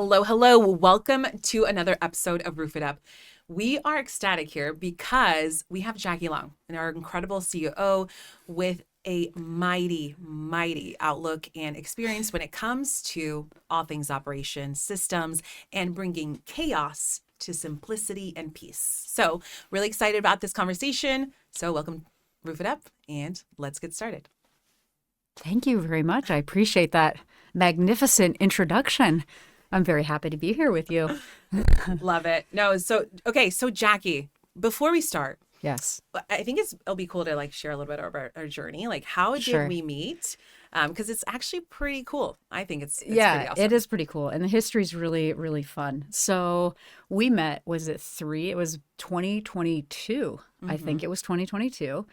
Hello, hello. Welcome to another episode of Roof It Up. We are ecstatic here because we have Jacqui Long, and our incredible COO with a mighty outlook and experience when it comes to all things operations, systems, and bringing chaos to simplicity and peace. So really excited about this conversation. So welcome, Roof It Up, and let's get started. Thank you very much. I appreciate that magnificent introduction. I'm very happy to be here with you. Love it. No, so Jacqui, before we start, Yes. I think it'll be cool to share a little bit about our journey. Like, how Sure. did we meet? Because it's actually pretty cool. I think it's pretty Yeah, awesome. it is pretty cool. And the history's really fun. So we met, was it 2022. I think it was 2022.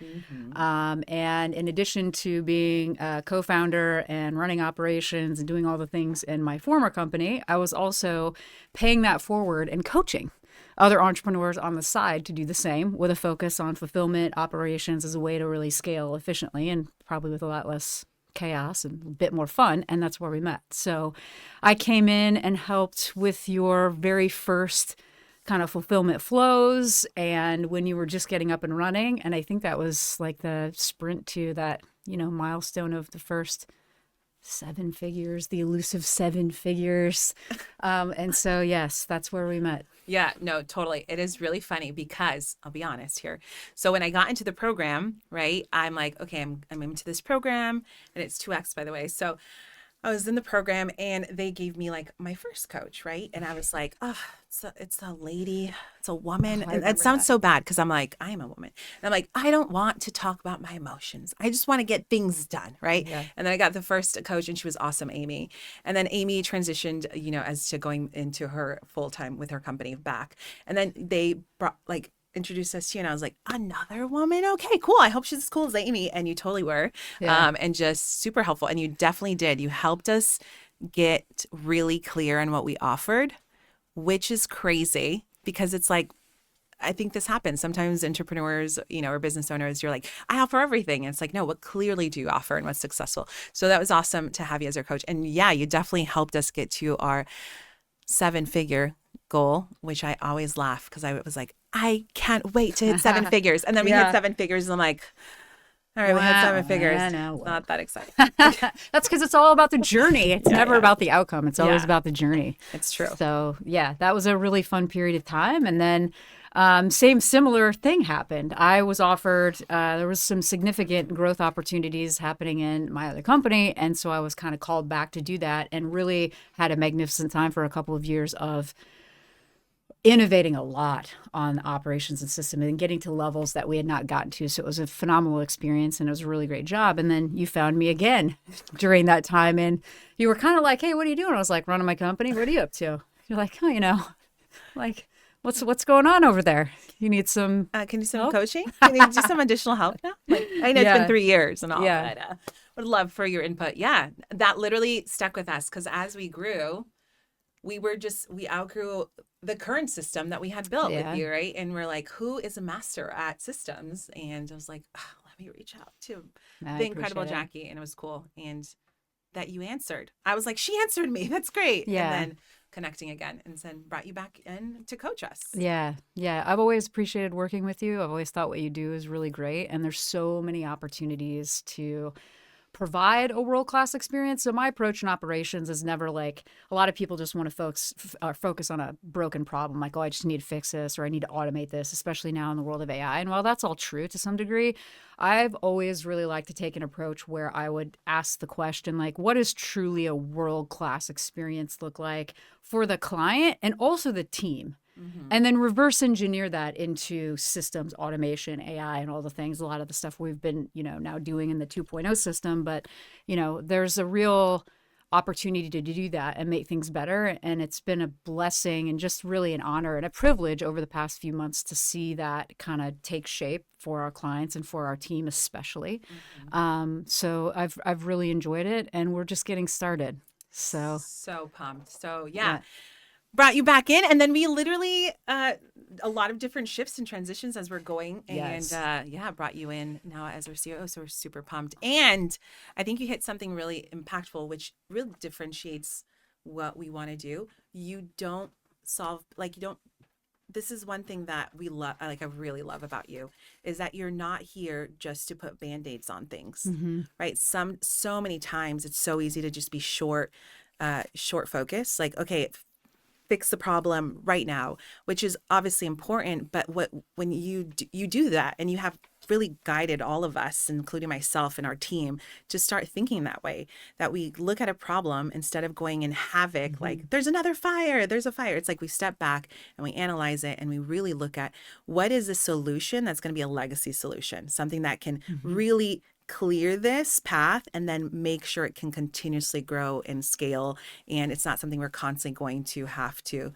And in addition to being a co-founder and running operations and doing all the things in my former company, I was also paying that forward and coaching other entrepreneurs on the side to do the same with a focus on fulfillment operations as a way to really scale efficiently and probably with a lot less chaos and a bit more fun. And that's where we met. So I came in and helped with your very first kind of fulfillment flows and when you were just getting up and running. And I think that was like the sprint to that, milestone of the first 7 figures, the elusive 7 figures. And so, yes, that's where we met. Yeah, no, totally. It is really funny because I'll be honest here. So when I got into the program, right, I'm like, okay, I'm into this program, and it's 2X, by the way. So I was in the program and they gave me my first coach, right? And I was like, oh, it's a lady, it's a woman. Oh, I And it remember sounds that. so bad because I'm like, I am a woman. And I'm like, I don't want to talk about my emotions. I just want to get things done, right? Yeah. And then I got the first coach and she was awesome, Amy. And then Amy transitioned, as to going into her full time with her company back. And then they brought introduced us to you, and I was like, another woman? Okay, cool. I hope she's as cool as Amy. And you totally were. Yeah. And just super helpful. And you definitely did. You helped us get really clear on what we offered, which is crazy because it's like, I think this happens. Sometimes entrepreneurs, or business owners, you're like, I offer everything. And it's like, no, what clearly do you offer and what's successful? So that was awesome to have you as our coach. And yeah, you definitely helped us get to our 7-figure goal, which I always laugh because I was like, I can't wait to hit 7 figures. And then we hit Yeah. 7 figures and I'm like, all right, we hit 7 figures. I know. It's not that exciting. That's because it's all about the journey. It's never yeah. about the outcome. It's always Yeah. about the journey. It's true. So yeah, that was a really fun period of time. And then similar thing happened. I was offered, there was some significant growth opportunities happening in my other company. And so I was kind of called back to do that and really had a magnificent time for a couple of years of innovating a lot on operations and system and getting to levels that we had not gotten to. So it was a phenomenal experience and it was a really great job. And then you found me again during that time and you were kind of like, hey, what are you doing? I was like, running my company. What are you up to? You're like, oh, what's going on over there? You need some Can you do some help? coaching? Can you do some additional help now? I know it's Yeah. been 3 years and all, Yeah. but would love for your input. Yeah, that literally stuck with us because as we grew, we outgrew the current system that we had built Yeah. with you, right? And we're like, who is a master at systems? And I was like, oh, let me reach out to I the incredible appreciate it. Jacqui, and it was cool. And that you answered. I was like, she answered me. That's great. Yeah. And then connecting again and then brought you back in to coach us. Yeah. Yeah. I've always appreciated working with you. I've always thought what you do is really great. And there's so many opportunities to provide a world-class experience. So my approach in operations is never like a lot of people just want to focus on a broken problem. Like, oh, I just need to fix this or I need to automate this, especially now in the world of AI. And while that's all true to some degree, I've always really liked to take an approach where I would ask the question, like, what does truly a world-class experience look like for the client and also the team? And then reverse engineer that into systems, automation, AI, and all the things, a lot of the stuff we've been, now doing in the 2.0 system. But, there's a real opportunity to do that and make things better. And it's been a blessing and just really an honor and a privilege over the past few months to see that kind of take shape for our clients and for our team especially. So I've really enjoyed it and we're just getting started. So pumped. So yeah. Brought you back in, and then we literally a lot of different shifts and transitions as we're going, Yes. and brought you in now as our COO. So we're super pumped, and I think you hit something really impactful, which really differentiates what we want to do, you don't solve, like, you don't, this is one thing that we love, like I really love about you, is that you're not here just to put band-aids on things, right? So many times it's so easy to just be short focus, like, okay, fix the problem right now, which is obviously important. But when you do that, and you have really guided all of us, including myself and our team, to start thinking that way, that we look at a problem instead of going in havoc, like there's another fire, there's a fire. It's like we step back and we analyze it, and we really look at what is a solution that's going to be a legacy solution, something that can really clear this path and then make sure it can continuously grow and scale. And it's not something we're constantly going to have to,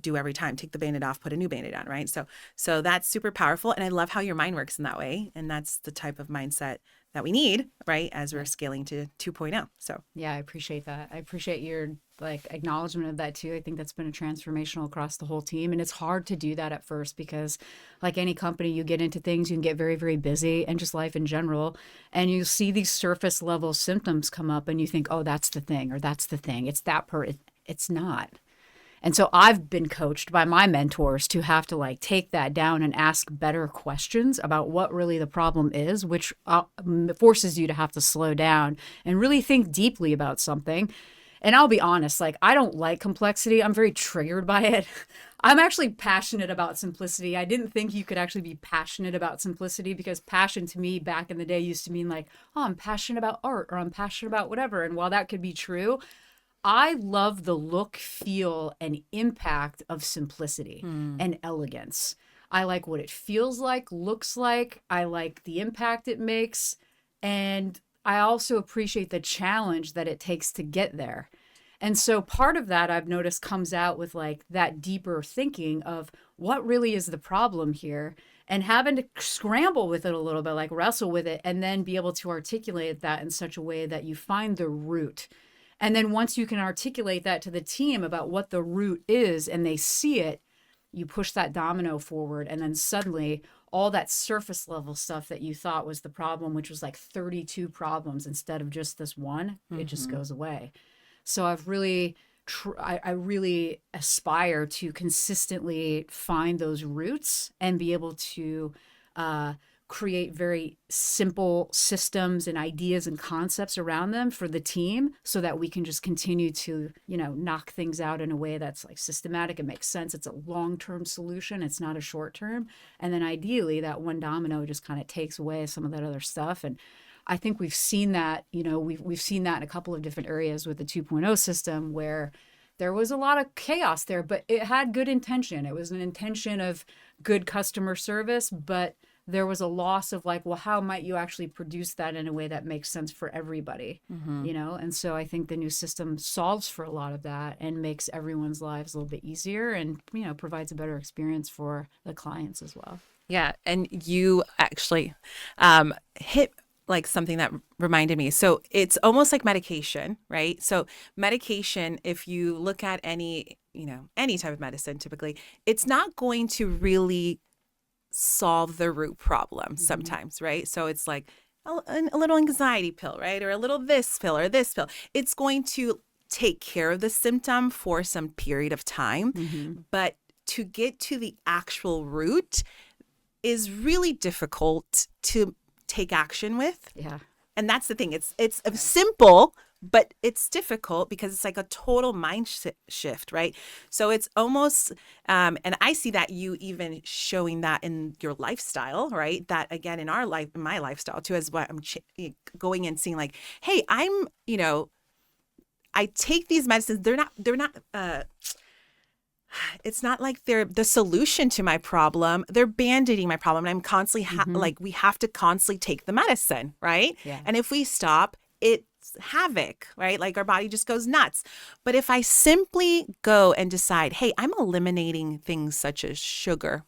do every time. Take the Band-Aid off, put a new Band-Aid on, right? So that's super powerful. And I love how your mind works in that way. And that's the type of mindset that we need, right, as we're scaling to 2.0. So yeah, I appreciate that. I appreciate your acknowledgement of that too. I think that's been a transformational across the whole team. And it's hard to do that at first because, like any company, you get into things, you can get very, very busy, and just life in general. And you see these surface level symptoms come up and you think, oh, that's the thing, or that's the thing. It's that it's not. And so I've been coached by my mentors to have to take that down and ask better questions about what really the problem is, which forces you to have to slow down and really think deeply about something. And I'll be honest, I don't like complexity. I'm very triggered by it. I'm actually passionate about simplicity. I didn't think you could actually be passionate about simplicity, because passion to me back in the day used to mean oh, I'm passionate about art, or I'm passionate about whatever. And while that could be true, I love the look, feel, and impact of simplicity and elegance. I like what it feels like, looks like. I like the impact it makes. And I also appreciate the challenge that it takes to get there. And so part of that I've noticed comes out with that deeper thinking of what really is the problem here, and having to scramble with it a little bit, wrestle with it, and then be able to articulate that in such a way that you find the root. And then once you can articulate that to the team about what the root is and they see it, you push that domino forward. And then suddenly all that surface level stuff that you thought was the problem, which was 32 problems instead of just this one, it just goes away. So I've really, I really aspire to consistently find those roots and be able to create very simple systems and ideas and concepts around them for the team, so that we can just continue to, knock things out in a way that's systematic. It makes sense. It's a long-term solution. It's not a short-term. And then ideally that one domino just kind of takes away some of that other stuff. And I think we've seen that, we've seen that in a couple of different areas with the 2.0 system, where there was a lot of chaos there, but it had good intention. It was an intention of good customer service, but there was a loss of well, how might you actually produce that in a way that makes sense for everybody, And so I think the new system solves for a lot of that and makes everyone's lives a little bit easier, and, provides a better experience for the clients as well. yeah, and you actually hit something that reminded me. So it's almost like medication, right? So medication, if you look at any type of medicine, typically, it's not going to really solve the root problem sometimes, right? So it's a little anxiety pill, right? Or a little this pill or this pill. It's going to take care of the symptom for some period of time. But to get to the actual root is really difficult to take action with. Yeah. And that's the thing. It's simple, but it's difficult because it's a total mind shift, right? So it's almost, and I see that you even showing that in your lifestyle, right? That again, in my lifestyle too, as what I'm going and seeing hey, I take these medicines. They're not, it's not they're the solution to my problem. They're band-aiding my problem. And I'm constantly, we have to constantly take the medicine, right? Yeah. And if we stop, it's havoc, right? Our body just goes nuts. But if I simply go and decide, hey, I'm eliminating things such as sugar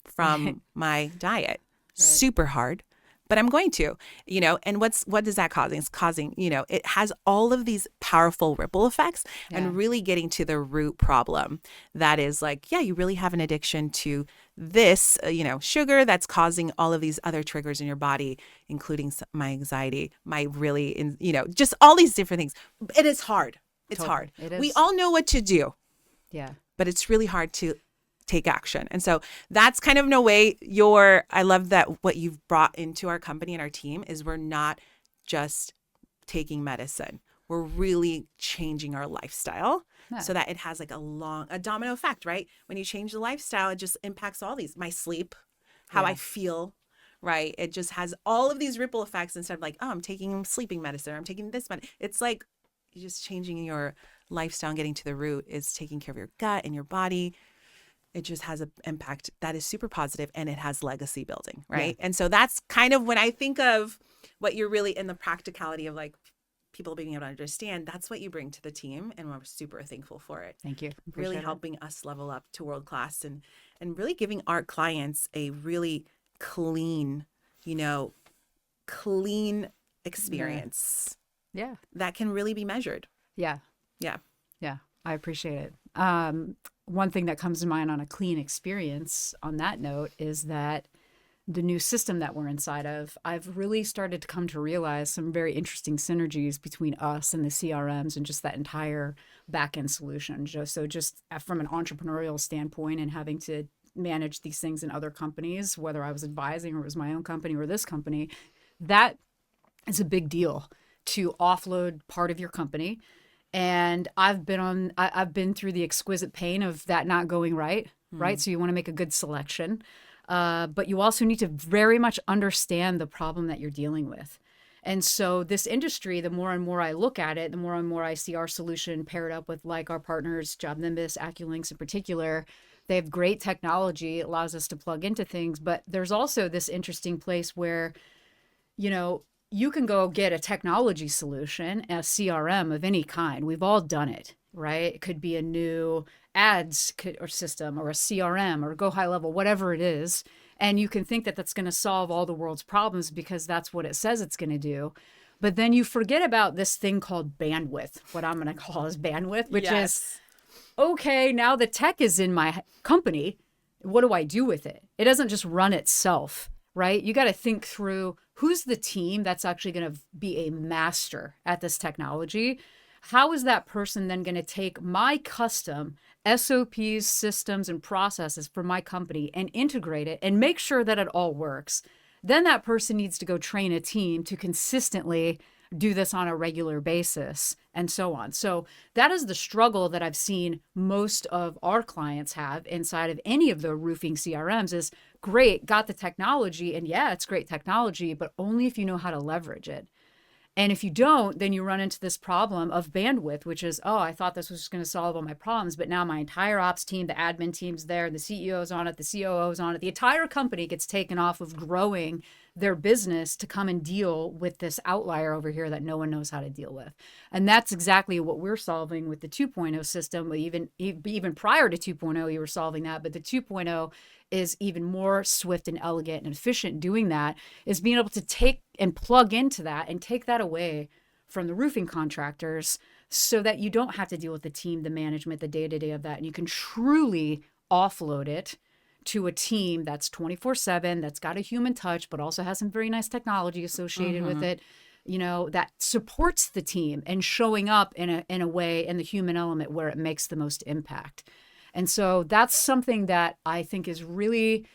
from my diet, super hard, but I'm going to, and what is that causing? It's causing, it has all of these powerful ripple effects and really getting to the root problem. That is you really have an addiction to this, sugar that's causing all of these other triggers in your body, including my anxiety, my really, just all these different things. It is hard. It's Totally. hard. It is. We all know what to do, Yeah. but it's really hard to take action. And so that's kind of in a way I love that what you've brought into our company and our team is we're not just taking medicine. We're really changing our lifestyle so that it has like a domino effect, right? When you change the lifestyle, it just impacts all these, my sleep, how I feel, right? It just has all of these ripple effects instead of like, oh, I'm taking sleeping medicine, or I'm taking this medicine. It's like you're just changing your lifestyle and getting to the root is taking care of your gut and your body. It just has an impact that is super positive, and it has legacy building, right? And so that's kind of when I think of what you're really in the practicality of like people being able to understand, that's what you bring to the team, and we're super thankful for it. Thank you. Really helping us level up to world class and really giving our clients a really clean, clean experience Yeah. that can really be measured. Yeah. Yeah. Yeah. I appreciate it. One thing that comes to mind on a clean experience on that note is that the new system that we're inside of, I've really started to come to realize some very interesting synergies between us and the CRMs and just that entire back-end solution. So just from an entrepreneurial standpoint and having to manage these things in other companies, whether I was advising or it was my own company or this company, that is a big deal to offload part of your company. And I've been through the exquisite pain of that not going right, right? So you want to make a good selection. But you also need to very much understand the problem that you're dealing with. And so this industry, the more and more I look at it, the more and more I see our solution paired up with like our partners, JobNimbus, AccuLynx in particular. They have great technology, it allows us to plug into things. But there's also this interesting place where, you can go get a technology solution, a CRM of any kind. We've all done it, right? It could be a new ads or system or a CRM or go high level, whatever it is. And you can think that that's going to solve all the world's problems because that's what it says it's going to do. But then you forget about this thing called bandwidth, what I'm going to call is bandwidth, which is, okay, now the tech is in my company. What do I do with it? It doesn't just run itself, right? You got to think through who's the team that's actually going to be a master at this technology. How is that person then going to take my custom SOPs, systems, and processes for my company and integrate it and make sure that it all works? Then that person needs to go train a team to consistently do this on a regular basis and so on. So that is the struggle that I've seen most of our clients have inside of any of the roofing CRMs is great, got the technology, and yeah, it's great technology, but only if you know how to leverage it. And if you don't, then you run into this problem of bandwidth, which is, oh, I thought this was just going to solve all my problems, but now my entire ops team, the admin team's there, the CEO's on it, the COO's on it, the entire company gets taken off of growing their business to come and deal with this outlier over here that no one knows how to deal with. And that's exactly what we're solving with the 2.0 system. Even prior to 2.0, you were solving that, but the 2.0 is even more swift and elegant and efficient doing that, is being able to take and plug into that and take that away from the roofing contractors so that you don't have to deal with the team, the management, the day-to-day of that. And you can truly offload it to a team that's 24/7, that's got a human touch, but also has some very nice technology associated with it, that supports the team and showing up in a way in the human element where it makes the most impact. And so that's something that I think is really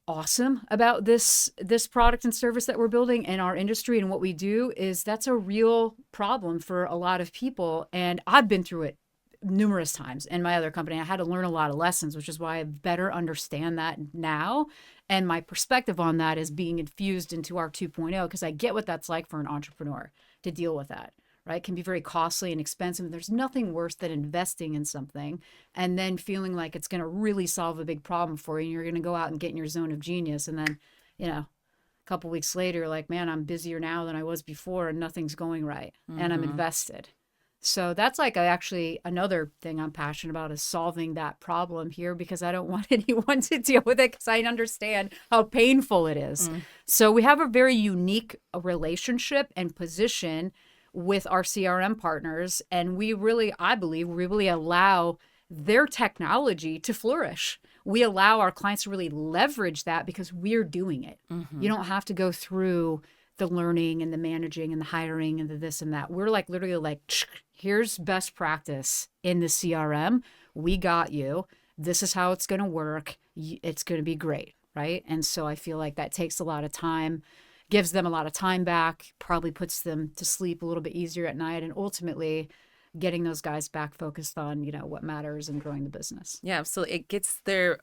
awesome about this product and service that we're building in our industry. And what we do is that's a real problem for a lot of people. And I've been through it numerous times in my other company. I had to learn a lot of lessons, which is why I better understand that now. And my perspective on that is being infused into our 2.0 because I get what that's like for an entrepreneur to deal with that. Right? It can be very costly and expensive. There's nothing worse than investing in something and then feeling like it's going to really solve a big problem for you. And you're going to go out and get in your zone of genius. And then, a couple weeks later, you're like, man, I'm busier now than I was before and nothing's going right. And I'm invested. So that's like actually another thing I'm passionate about is solving that problem here because I don't want anyone to deal with it because I understand how painful it is. So we have a very unique relationship and position with our CRM partners. And I believe we really allow their technology to flourish. We allow our clients to really leverage that because we're doing it. You don't have to go through the learning and the managing and the hiring and the this and that. We're like literally like, here's best practice in the CRM. We got you. This is how it's going to work. It's going to be great. Right. And so I feel like that takes a lot of time, gives them a lot of time back, probably puts them to sleep a little bit easier at night, and ultimately getting those guys back focused on, what matters and growing the business. Yeah, absolutely. It gets their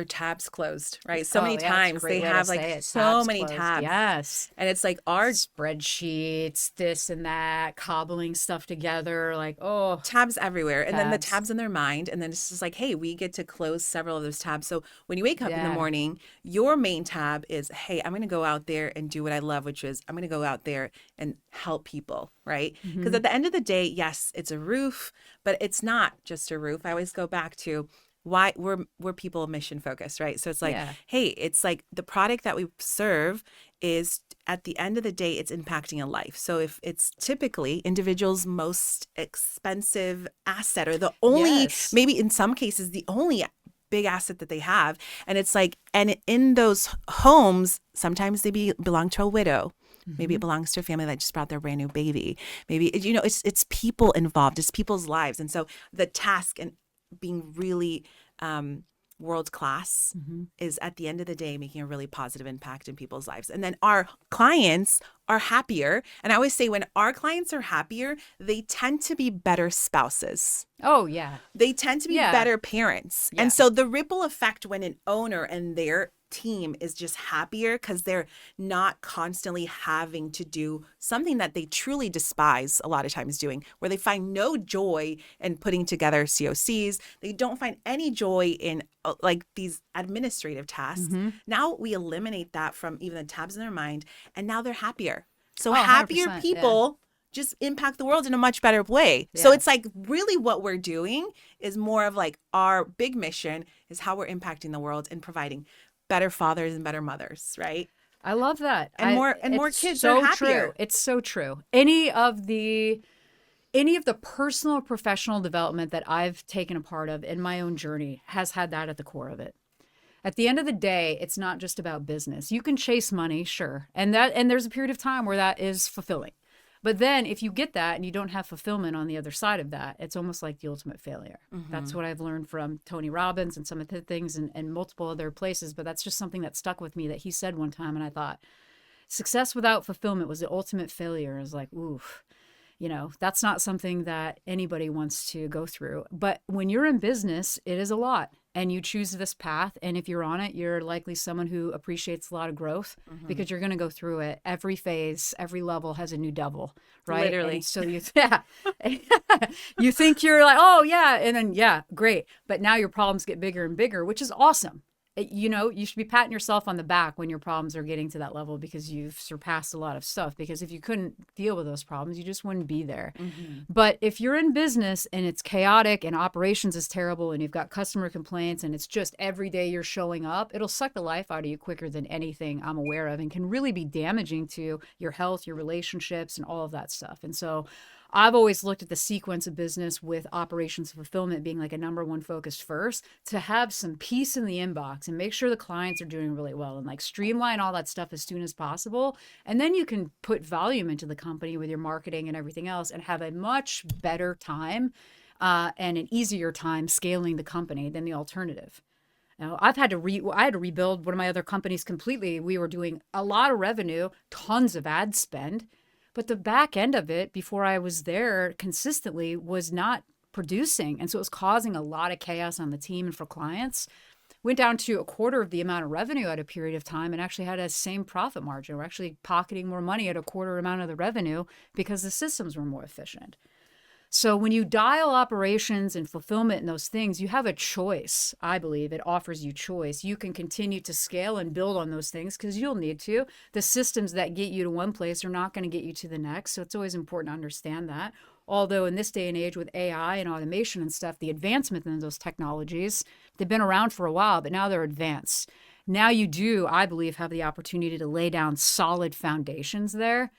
tabs closed, right? So Oh, many yeah, times they have like so tabs many closed. tabs. Yes. And it's like our Spreadsheets, this and that, cobbling stuff together, like, oh, tabs everywhere. And then the tabs. tabs in their mind. And then it's just like, hey, we get to close several of those tabs. So when you wake up in the Yeah. morning, your main tab is, hey, I'm going to go out there and do what I love, which is I'm going to go out there and help people, right? Because at the end of the day, yes, it's a roof, but it's not just a roof. I always go back to why we're people mission focused, right? So it's like, Yeah. hey, it's like the product that we serve is at the end of the day, it's impacting a life. So if it's typically individuals' most expensive asset, or the only, Yes. maybe in some cases, the only big asset that they have. And it's like, and in those homes, sometimes they belong to a widow. Maybe it belongs to a family that just brought their brand new baby. Maybe, it's people involved, it's people's lives. And so the task and being really world class is at the end of the day making a really positive impact in people's lives. And then our clients are happier. And I always say when our clients are happier, they tend to be better spouses. Oh, yeah. They tend to be Yeah. better parents. Yeah. And so the ripple effect when an owner and their team is just happier because they're not constantly having to do something that they truly despise a lot of times doing, where they find no joy in putting together COCs. They don't find any joy in like these administrative tasks. Now we eliminate that from even the tabs in their mind, and now they're happier. So Oh, happier 100%, people just impact the world in a much better way. So Yeah. it's like really what we're doing is more of like our big mission is how we're impacting the world and providing better fathers and better mothers, right? I love that. And more it's kids so are happier. True. It's so true. Any of the personal or professional development that I've taken a part of in my own journey has had that at the core of it. At the end of the day, it's not just about business. You can chase money, sure. And there's a period of time where that is fulfilling. But then if you get that and you don't have fulfillment on the other side of that, it's almost like the ultimate failure. That's what I've learned from Tony Robbins and some of the things and multiple other places. But that's just something that stuck with me that he said one time. And I thought, success without fulfillment was the ultimate failure. I was like, oof. That's not something that anybody wants to go through. But when you're in business, it is a lot. And you choose this path. And if you're on it, you're likely someone who appreciates a lot of growth because you're going to go through it. Every phase, every level has a new devil, right? Literally. And so you think you're like, oh, yeah. And then, yeah, great. But now your problems get bigger and bigger, which is awesome. You should be patting yourself on the back when your problems are getting to that level because you've surpassed a lot of stuff. Because if you couldn't deal with those problems, you just wouldn't be there. But if you're in business and it's chaotic and operations is terrible and you've got customer complaints and it's just every day you're showing up, it'll suck the life out of you quicker than anything I'm aware of and can really be damaging to your health, your relationships, and all of that stuff. And so I've always looked at the sequence of business with operations fulfillment being like a number one focus first, to have some peace in the inbox and make sure the clients are doing really well and like streamline all that stuff as soon as possible. And then you can put volume into the company with your marketing and everything else and have a much better time and an easier time scaling the company than the alternative. Now, I had to rebuild one of my other companies completely. We were doing a lot of revenue, tons of ad spend. But the back end of it, before I was there consistently, was not producing. And so it was causing a lot of chaos on the team and for clients. Went down to a quarter of the amount of revenue at a period of time and actually had a same profit margin. We're actually pocketing more money at a quarter amount of the revenue because the systems were more efficient. So when you dial operations and fulfillment and those things, you have a choice. I believe it offers you choice. You can continue to scale and build on those things because you'll need to. The systems that get you to one place are not going to get you to the next. So it's always important to understand that. Although in this day and age with AI and automation and stuff, the advancement in those technologies, they've been around for a while, but now they're advanced. Now you do, I believe, have the opportunity to lay down solid foundations there.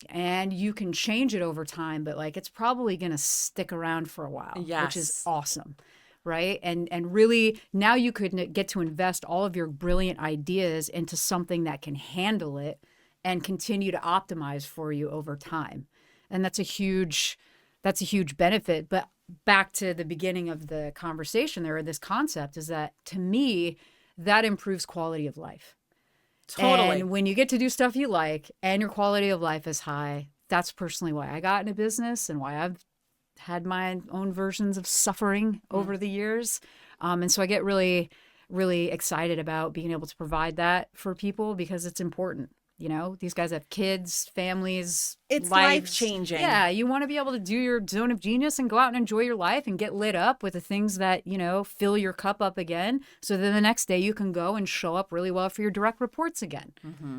And you can change it over time, but like it's probably going to stick around for a while, which is Yes. awesome, right? And really now you could get to invest all of your brilliant ideas into something that can handle it and continue to optimize for you over time. And that's a huge benefit. But back to the beginning of the conversation there, this concept is that, to me, that improves quality of life. Totally. And when you get to do stuff you like and your quality of life is high, that's personally why I got into business and why I've had my own versions of suffering over the years. And so I get really, really excited about being able to provide that for people because it's important. You know, these guys have kids, families. It's lives. life-changing. Yeah, you want to be able to do your zone of genius and go out and enjoy your life and get lit up with the things that, you know, fill your cup up again. So then the next day you can go and show up really well for your direct reports again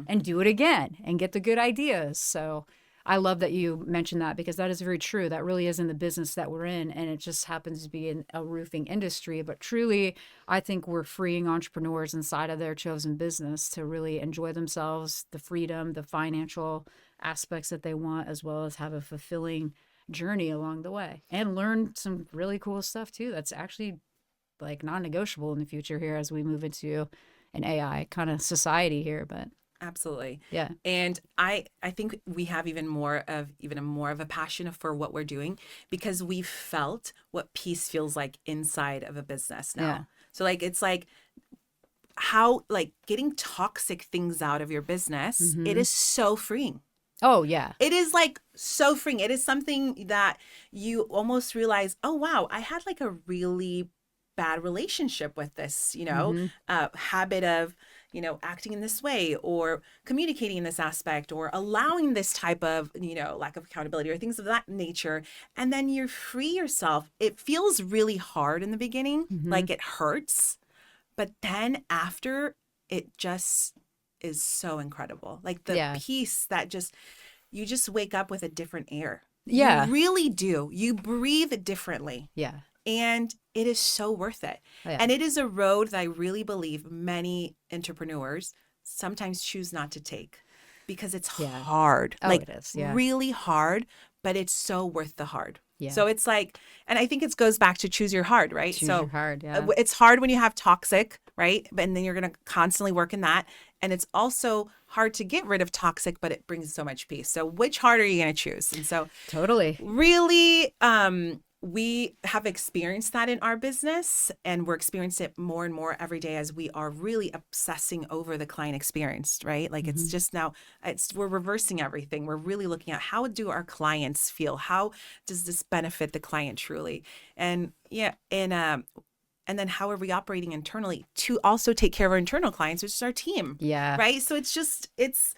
and do it again and get the good ideas. So I love that you mentioned that because that is very true. That really is in the business that we're in, and it just happens to be in a roofing industry. But truly, I think we're freeing entrepreneurs inside of their chosen business to really enjoy themselves, the freedom, the financial aspects that they want, as well as have a fulfilling journey along the way and learn some really cool stuff too. That's actually like non-negotiable in the future here as we move into an AI kind of society here. But absolutely. yeah. And I think we have even more of a passion for what we're doing because we've felt what peace feels like inside of a business now. Yeah. So like, it's like how like getting toxic things out of your business, it is so freeing. Oh, yeah. It is like so freeing. It is something that you almost realize, oh, wow, I had like a really bad relationship with this, you know, habit of, you know, acting in this way or communicating in this aspect or allowing this type of, you know, lack of accountability or things of that nature. And then you free yourself. It feels really hard in the beginning, like it hurts. But then after, it just is so incredible. Like the peace that you just wake up with a different air. Yeah. You really do. You breathe differently. Yeah. And it is so worth it. Oh, yeah. And it is a road that I really believe many entrepreneurs sometimes choose not to take because it's hard. Oh, like it is. Yeah. really hard, but it's so worth the hard. Yeah. So it's like, and I think it goes back to choose your hard, right? Choose so your hard, yeah. It's hard when you have toxic, right? And then you're going to constantly work in that. And it's also hard to get rid of toxic, but it brings so much peace. So which hard are you going to choose? And so Totally. really, we have experienced that in our business, and we're experiencing it more and more every day as we are really obsessing over the client experience, right? Like it's just now, we're reversing everything. We're really looking at how do our clients feel? How does this benefit the client truly? And and then how are we operating internally to also take care of our internal clients, which is our team. Yeah. Right. So it's just, it's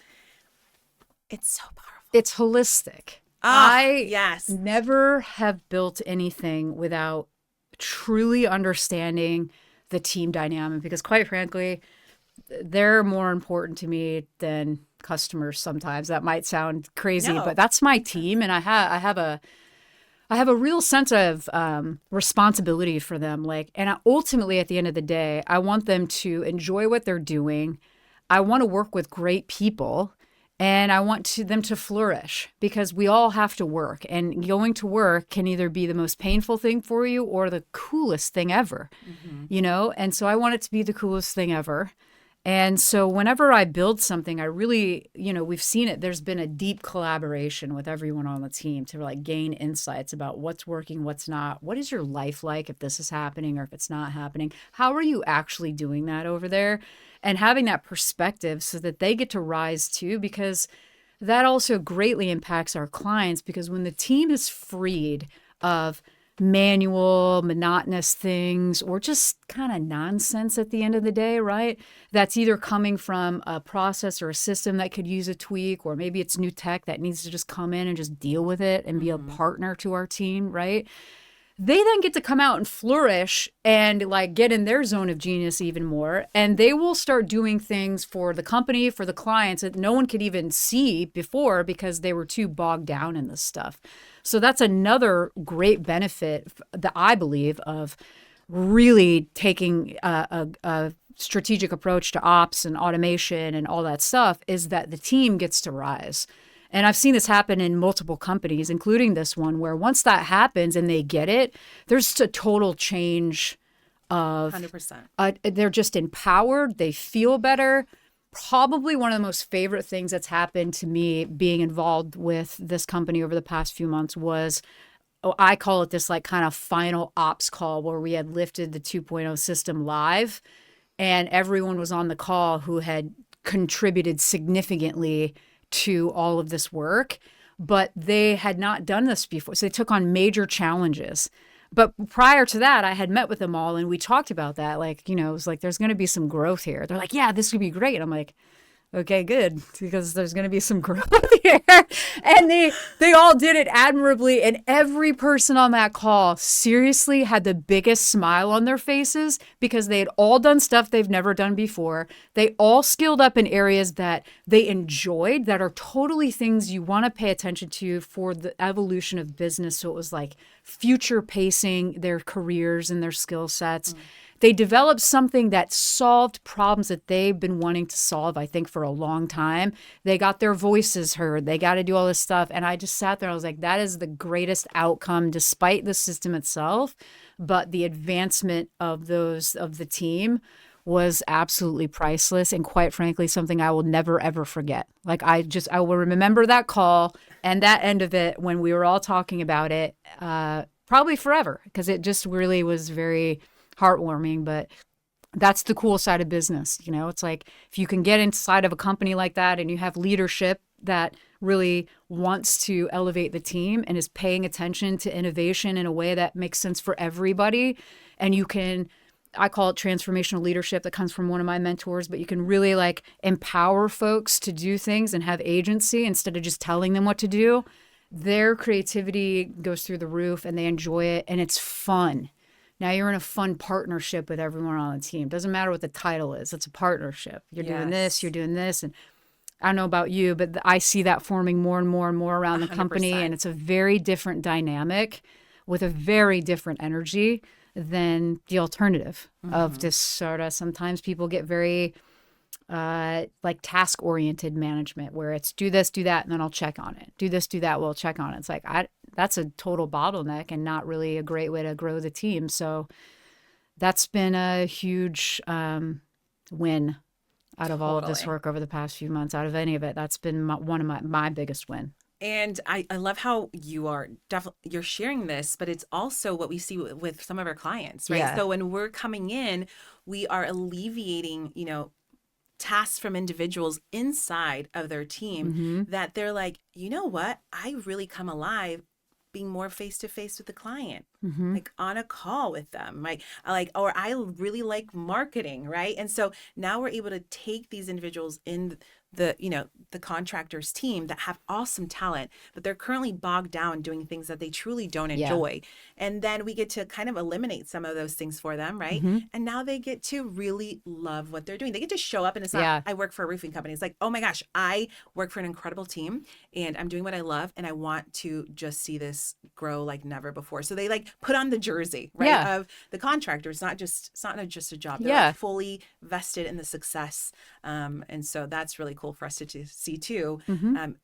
so powerful. It's holistic. I never have built anything without truly understanding the team dynamic because, quite frankly, they're more important to me than customers sometimes. That might sound crazy, but that's my team, and I have a real sense of responsibility for them. Like, and ultimately, at the end of the day, I want them to enjoy what they're doing. I want to work with great people. And I want them to flourish because we all have to work, and going to work can either be the most painful thing for you or the coolest thing ever, you know? And so I want it to be the coolest thing ever. And so whenever I build something, I really, you know, we've seen it. There's been a deep collaboration with everyone on the team to like gain insights about what's working, what's not. What is your life like if this is happening or if it's not happening? How are you actually doing that over there? And having that perspective so that they get to rise too, because that also greatly impacts our clients. Because when the team is freed of manual, monotonous things, or just kind of nonsense at the end of the day, right? That's either coming from a process or a system that could use a tweak, or maybe it's new tech that needs to just come in and just deal with it and be a partner to our team, right? They then get to come out and flourish and like get in their zone of genius even more. And they will start doing things for the company, for the clients that no one could even see before because they were too bogged down in this stuff. So that's another great benefit that I believe of really taking a strategic approach to ops and automation and all that stuff is that the team gets to rise. And I've seen this happen in multiple companies, including this one, where once that happens and they get it, there's a total change of 100%. They're just empowered. They feel better. probably one of the most favorite things that's happened to me being involved with this company over the past few months was, I call it this like kind of final ops call where we had lifted the 2.0 system live and everyone was on the call who had contributed significantly to all of this work, but they had not done this before. So they took on major challenges. But prior to that, I had met with them all and we talked about that. Like, it was like, there's going to be some growth here. They're like, yeah, this would be great. And I'm like, okay, good, because there's going to be some growth here. And they all did it admirably. And every person on that call seriously had the biggest smile on their faces because they had all done stuff they've never done before. They all skilled up in areas that they enjoyed, that are totally things you want to pay attention to for the evolution of business. So it was like future pacing their careers and their skill sets. They developed something that solved problems that they've been wanting to solve, I think, for a long time. They got their voices heard. They got to do all this stuff. And I just sat there. I was like, that is the greatest outcome despite the system itself. But the advancement of the team was absolutely priceless. And quite frankly, something I will never, ever forget. Like I will remember that call and that end of it when we were all talking about it, probably forever, because it just really was very heartwarming. But that's the cool side of business. It's like if you can get inside of a company like that and you have leadership that really wants to elevate the team and is paying attention to innovation in a way that makes sense for everybody. And I call it transformational leadership that comes from one of my mentors, but you can really like empower folks to do things and have agency instead of just telling them what to do. Their creativity goes through the roof and they enjoy it and it's fun. Now you're in a fun partnership with everyone on the team. Doesn't matter what the title is. It's a partnership. You're doing this, you're doing this. And I don't know about you, but I see that forming more and more and more around the company. 100%. And it's a very different dynamic with a very different energy than the alternative of this sort of, sometimes people get very like task-oriented management where it's do this, do that, and then I'll check on it. Do this, do that, we'll check on it. It's like, that's a total bottleneck and not really a great way to grow the team. So that's been a huge win out of all of this work over the past few months. Out of any of it, that's been one of my biggest win. And I love how you're sharing this, but it's also what we see with some of our clients, right? Yeah. So when we're coming in, we are alleviating, tasks from individuals inside of their team that they're like, you know what? I really come alive being more face to face with the client, like on a call with them, or I really like marketing, right? And so now we're able to take these individuals in the contractors team that have awesome talent, but they're currently bogged down doing things that they truly don't enjoy. And then we get to kind of eliminate some of those things for them, right? And now they get to really love what they're doing. They get to show up and it's not, I work for a roofing company. It's like, oh my gosh, I work for an incredible team and I'm doing what I love and I want to just see this grow like never before. So they like put on the jersey, right? Of the contractor. It's not just a job. They're like fully vested in the success. And so that's really cool for us to see too,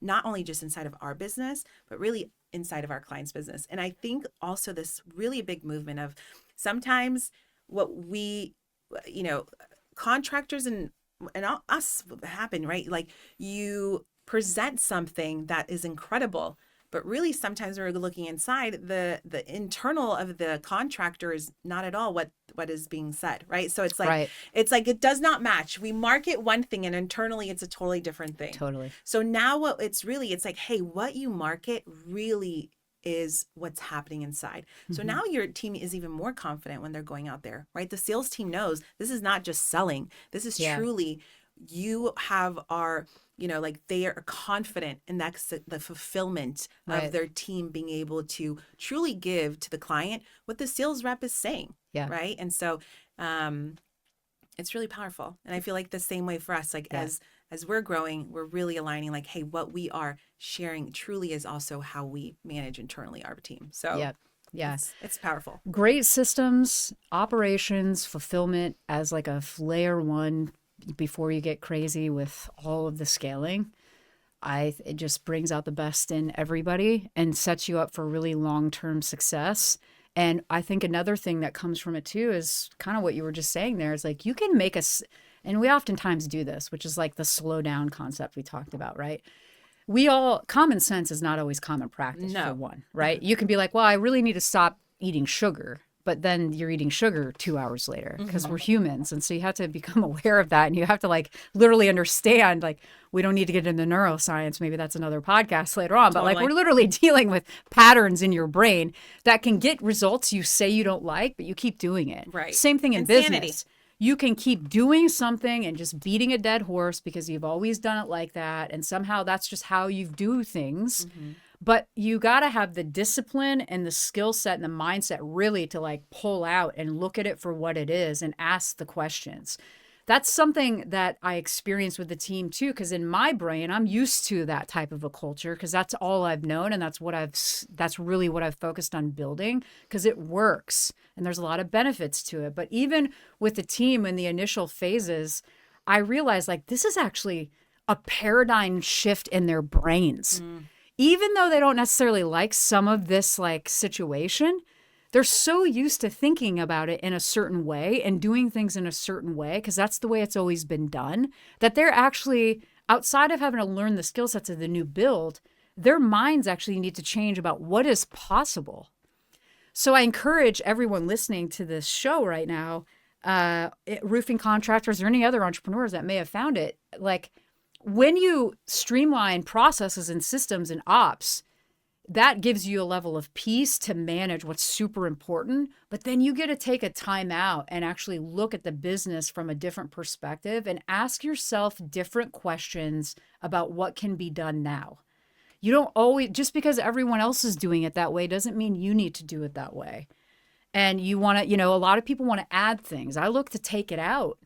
not only just inside of our business, but really inside of our clients' business. And I think also this really big movement of sometimes what we, contractors and us happen, right? Like you present something that is incredible, but really sometimes we're looking inside the internal of the contractor is not at all what is being said, right? So it's like it does not match. We market one thing and internally it's a totally different thing. Totally. So now it's like, hey, what you market really is what's happening inside. So now your team is even more confident when they're going out there, right? The sales team knows this is not just selling. This is truly, you have our, they are confident in the fulfillment of their team being able to truly give to the client what the sales rep is saying. Yeah. Right. And so it's really powerful. And I feel like the same way for us, like as we're growing, we're really aligning like, hey, what we are sharing truly is also how we manage internally our team. So it's powerful. Great systems, operations, fulfillment as like a layer one before you get crazy with all of the scaling. It just brings out the best in everybody and sets you up for really long-term success. And I think another thing that comes from it too is kind of what you were just saying there is like you can make And we oftentimes do this, which is like the slow down concept we talked about, right? Common sense is not always common practice for No. one, right? You can be like, well, I really need to stop eating sugar, but then you're eating sugar 2 hours later because we're humans. And so you have to become aware of that. And you have to like literally understand, like, we don't need to get into neuroscience. Maybe that's another podcast later on, but like Totally. we're literally dealing with patterns in your brain that can get results you say you don't like, but you keep doing it. Right. Same thing in Insanity. business. You can keep doing something and just beating a dead horse because you've always done it like that. And somehow that's just how you do things. But you got to have the discipline and the skill set and the mindset really to like pull out and look at it for what it is and ask the questions. That's something that I experienced with the team too, because in my brain, I'm used to that type of a culture because that's all I've known. And that's really what I've focused on building because it works and there's a lot of benefits to it. But even with the team in the initial phases, I realized like this is actually a paradigm shift in their brains. Even though they don't necessarily like some of this like situation, they're so used to thinking about it in a certain way and doing things in a certain way, because that's the way it's always been done, that they're actually, outside of having to learn the skill sets of the new build, their minds actually need to change about what is possible. So I encourage everyone listening to this show right now, roofing contractors or any other entrepreneurs that may have found it, like when you streamline processes and systems and ops, that gives you a level of peace to manage what's super important. But then you get to take a time out and actually look at the business from a different perspective and ask yourself different questions about what can be done now. You don't always, just because everyone else is doing it that way doesn't mean you need to do it that way. And you want to, a lot of people want to add things. I look to take it out.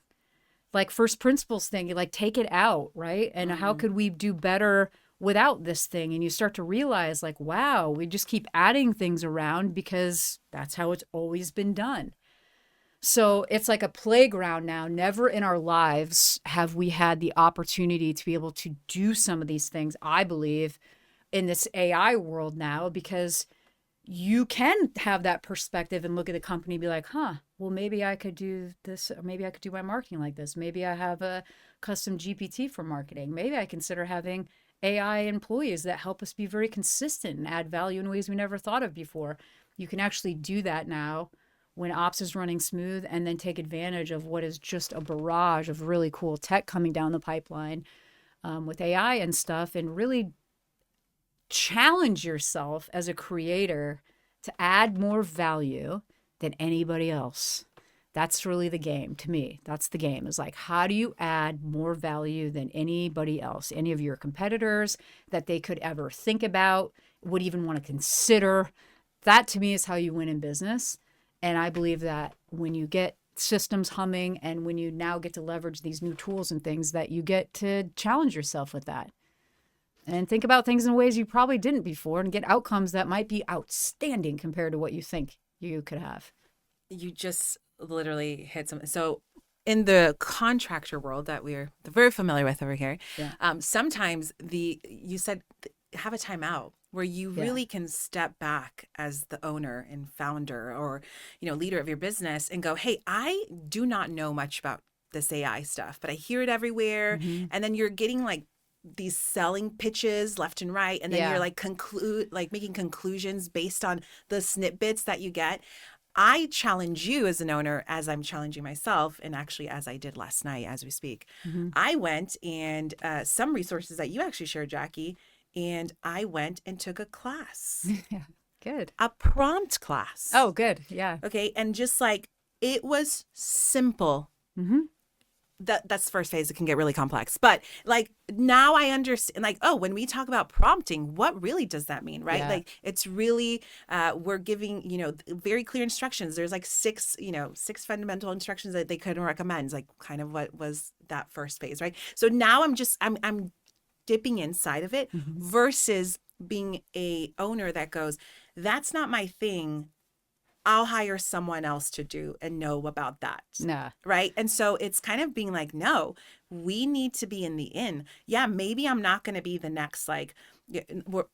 Like first principles thing, you like take it out, right? And how could we do better without this thing? And you start to realize like, wow, we just keep adding things around because that's how it's always been done. So it's like a playground now. Never in our lives have we had the opportunity to be able to do some of these things, I believe, in this AI world now, because you can have that perspective and look at the company and be like, well, maybe I could do this, or maybe I could do my marketing like this. Maybe I have a custom GPT for marketing. Maybe I consider having AI employees that help us be very consistent and add value in ways we never thought of before. You can actually do that now when ops is running smooth, and then take advantage of what is just a barrage of really cool tech coming down the pipeline with AI and stuff, and really challenge yourself as a creator to add more value than anybody else. That's really the game to me. That's the game, is like, how do you add more value than anybody else, any of your competitors that they could ever think about, would even want to consider? That to me is how you win in business. And I believe that when you get systems humming and when you now get to leverage these new tools and things, that you get to challenge yourself with that. And think about things in ways you probably didn't before and get outcomes that might be outstanding compared to what you think you could have. You just literally hit something. So in the contractor world that we're very familiar with over here, sometimes you said have a timeout where you really can step back as the owner and founder or, leader of your business and go, hey, I do not know much about this AI stuff, but I hear it everywhere. And then you're getting like these selling pitches left and right. And then you're like making conclusions based on the snippets that you get. I challenge you as an owner, as I'm challenging myself, and actually as I did last night as we speak. I went and some resources that you actually shared, Jacqui, and I went and took a class. Good. A prompt class. Oh, good. Yeah. Okay. And just like, it was simple. That's the first phase. It can get really complex. But like now I understand, like, oh, when we talk about prompting, what really does that mean, right? Like it's really, we're giving, very clear instructions. There's like six fundamental instructions that they could recommend, like kind of what was that first phase, right? So now I'm dipping inside of it versus being a owner that goes, that's not my thing. I'll hire someone else to do and know about that. Nah. Right. And so it's kind of being like, no, we need to be in the in. Yeah, maybe I'm not going to be the next, like,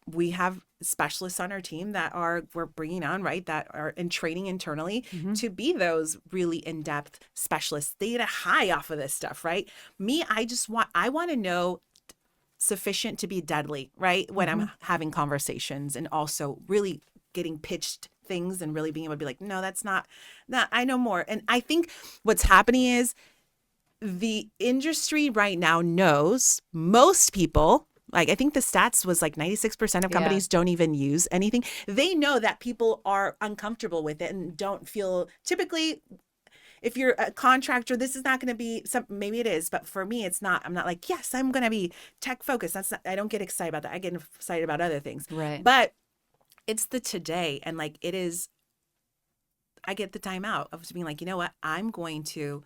we have specialists on our team that we're bringing on, right, that are in training internally to be those really in-depth specialists. They get a high off of this stuff, right? Me, I want to know sufficient to be deadly, right? When I'm having conversations, and also really getting pitched things and really being able to be like, no, that's not, I know more. And I think what's happening is the industry right now knows most people, like I think the stats was like 96% of companies don't even use anything. They know that people are uncomfortable with it and don't feel, typically, if you're a contractor, this is not going to be maybe it is, but for me, it's not. I'm not like, yes, I'm going to be tech focused. That's not, I don't get excited about that. I get excited about other things. Right. But it's the today. And like, it is, I get the time out of being like, you know what? I'm going to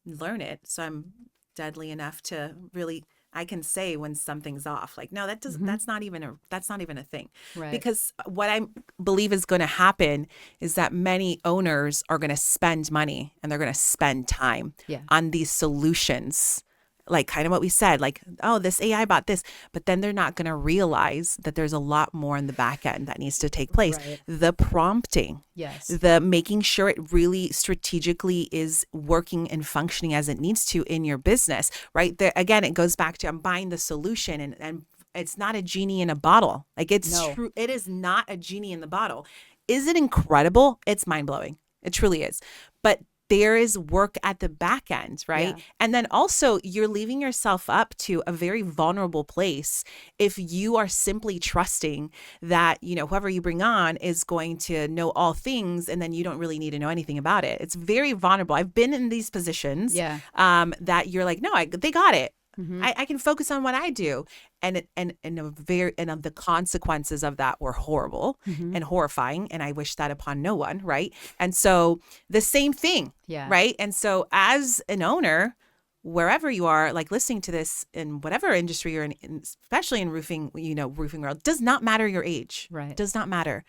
learn it. So I'm deadly enough to really, I can say when something's off. Like, no, that's not even a thing. Right. Because what I believe is going to happen is that many owners are going to spend money and they're going to spend time on these solutions. Like kind of what we said, like, oh, this AI bought this, but then they're not going to realize that there's a lot more in the back end that needs to take place. Right. The prompting, the making sure it really strategically is working and functioning as it needs to in your business, right? There, again, it goes back to I'm buying the solution, and it's not a genie in a bottle. Like it's true. It is not a genie in the bottle. Is it incredible? It's mind blowing. It truly is. But there is work at the back end, right? Yeah. And then also you're leaving yourself up to a very vulnerable place if you are simply trusting that, you know, whoever you bring on is going to know all things, and then you don't really need to know anything about it. It's very vulnerable. I've been in these positions that you're like, no, they got it. I can focus on what I do, and the consequences of that were horrible and horrifying, and I wish that upon no one, right? And so the same thing, right? And so as an owner, wherever you are, like listening to this in whatever industry you're in, especially in roofing, roofing world, does not matter your age, right? Does not matter.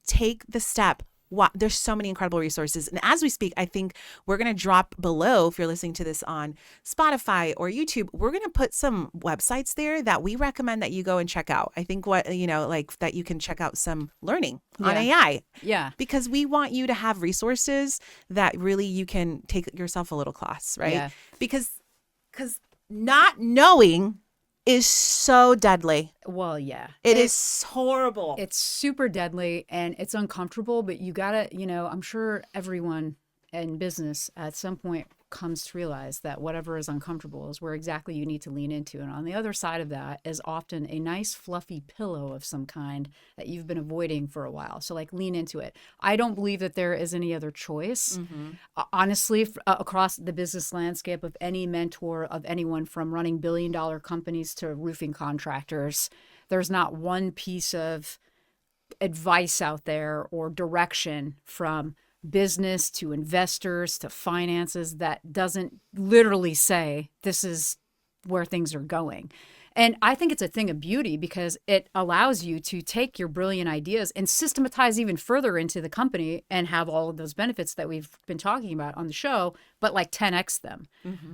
Take the step. Wow, there's so many incredible resources. And as we speak, I think we're going to drop below, if you're listening to this on Spotify or YouTube, we're going to put some websites there that we recommend that you go and check out. I think that you can check out some learning on AI. Yeah. Because we want you to have resources that really you can take yourself a little class, right? Yeah. Because not knowing is so deadly. Well, yeah. It is horrible. It's super deadly and it's uncomfortable, but you gotta, I'm sure everyone in business at some point comes to realize that whatever is uncomfortable is where exactly you need to lean into. And on the other side of that is often a nice fluffy pillow of some kind that you've been avoiding for a while. So like lean into it. I don't believe that there is any other choice. Honestly, across the business landscape of any mentor of anyone from running billion-dollar companies to roofing contractors, there's not one piece of advice out there or direction from business to investors to finances that doesn't literally say this is where things are going. And I think it's a thing of beauty because it allows you to take your brilliant ideas and systematize even further into the company and have all of those benefits that we've been talking about on the show, but like 10x them,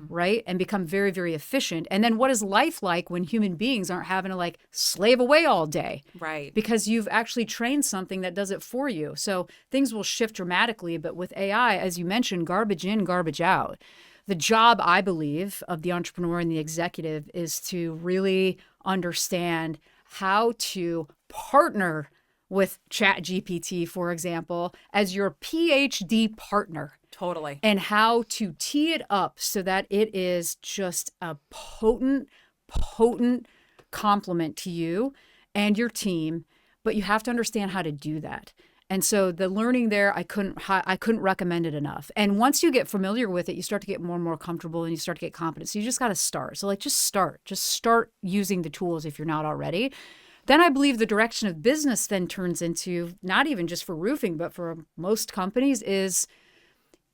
right? And become very, very efficient. And then what is life like when human beings aren't having to like slave away all day? Right. Because you've actually trained something that does it for you. So things will shift dramatically. But with AI, as you mentioned, garbage in, garbage out. The job, I believe, of the entrepreneur and the executive is to really understand how to partner with ChatGPT, for example, as your PhD partner. Totally. And how to tee it up so that it is just a potent complement to you and your team. But you have to understand how to do that. And so the learning there, I couldn't recommend it enough. And once you get familiar with it, you start to get more and more comfortable and you start to get confident. So you just got to start. So like just start using the tools if you're not already. Then I believe the direction of business then turns into, not even just for roofing, but for most companies, is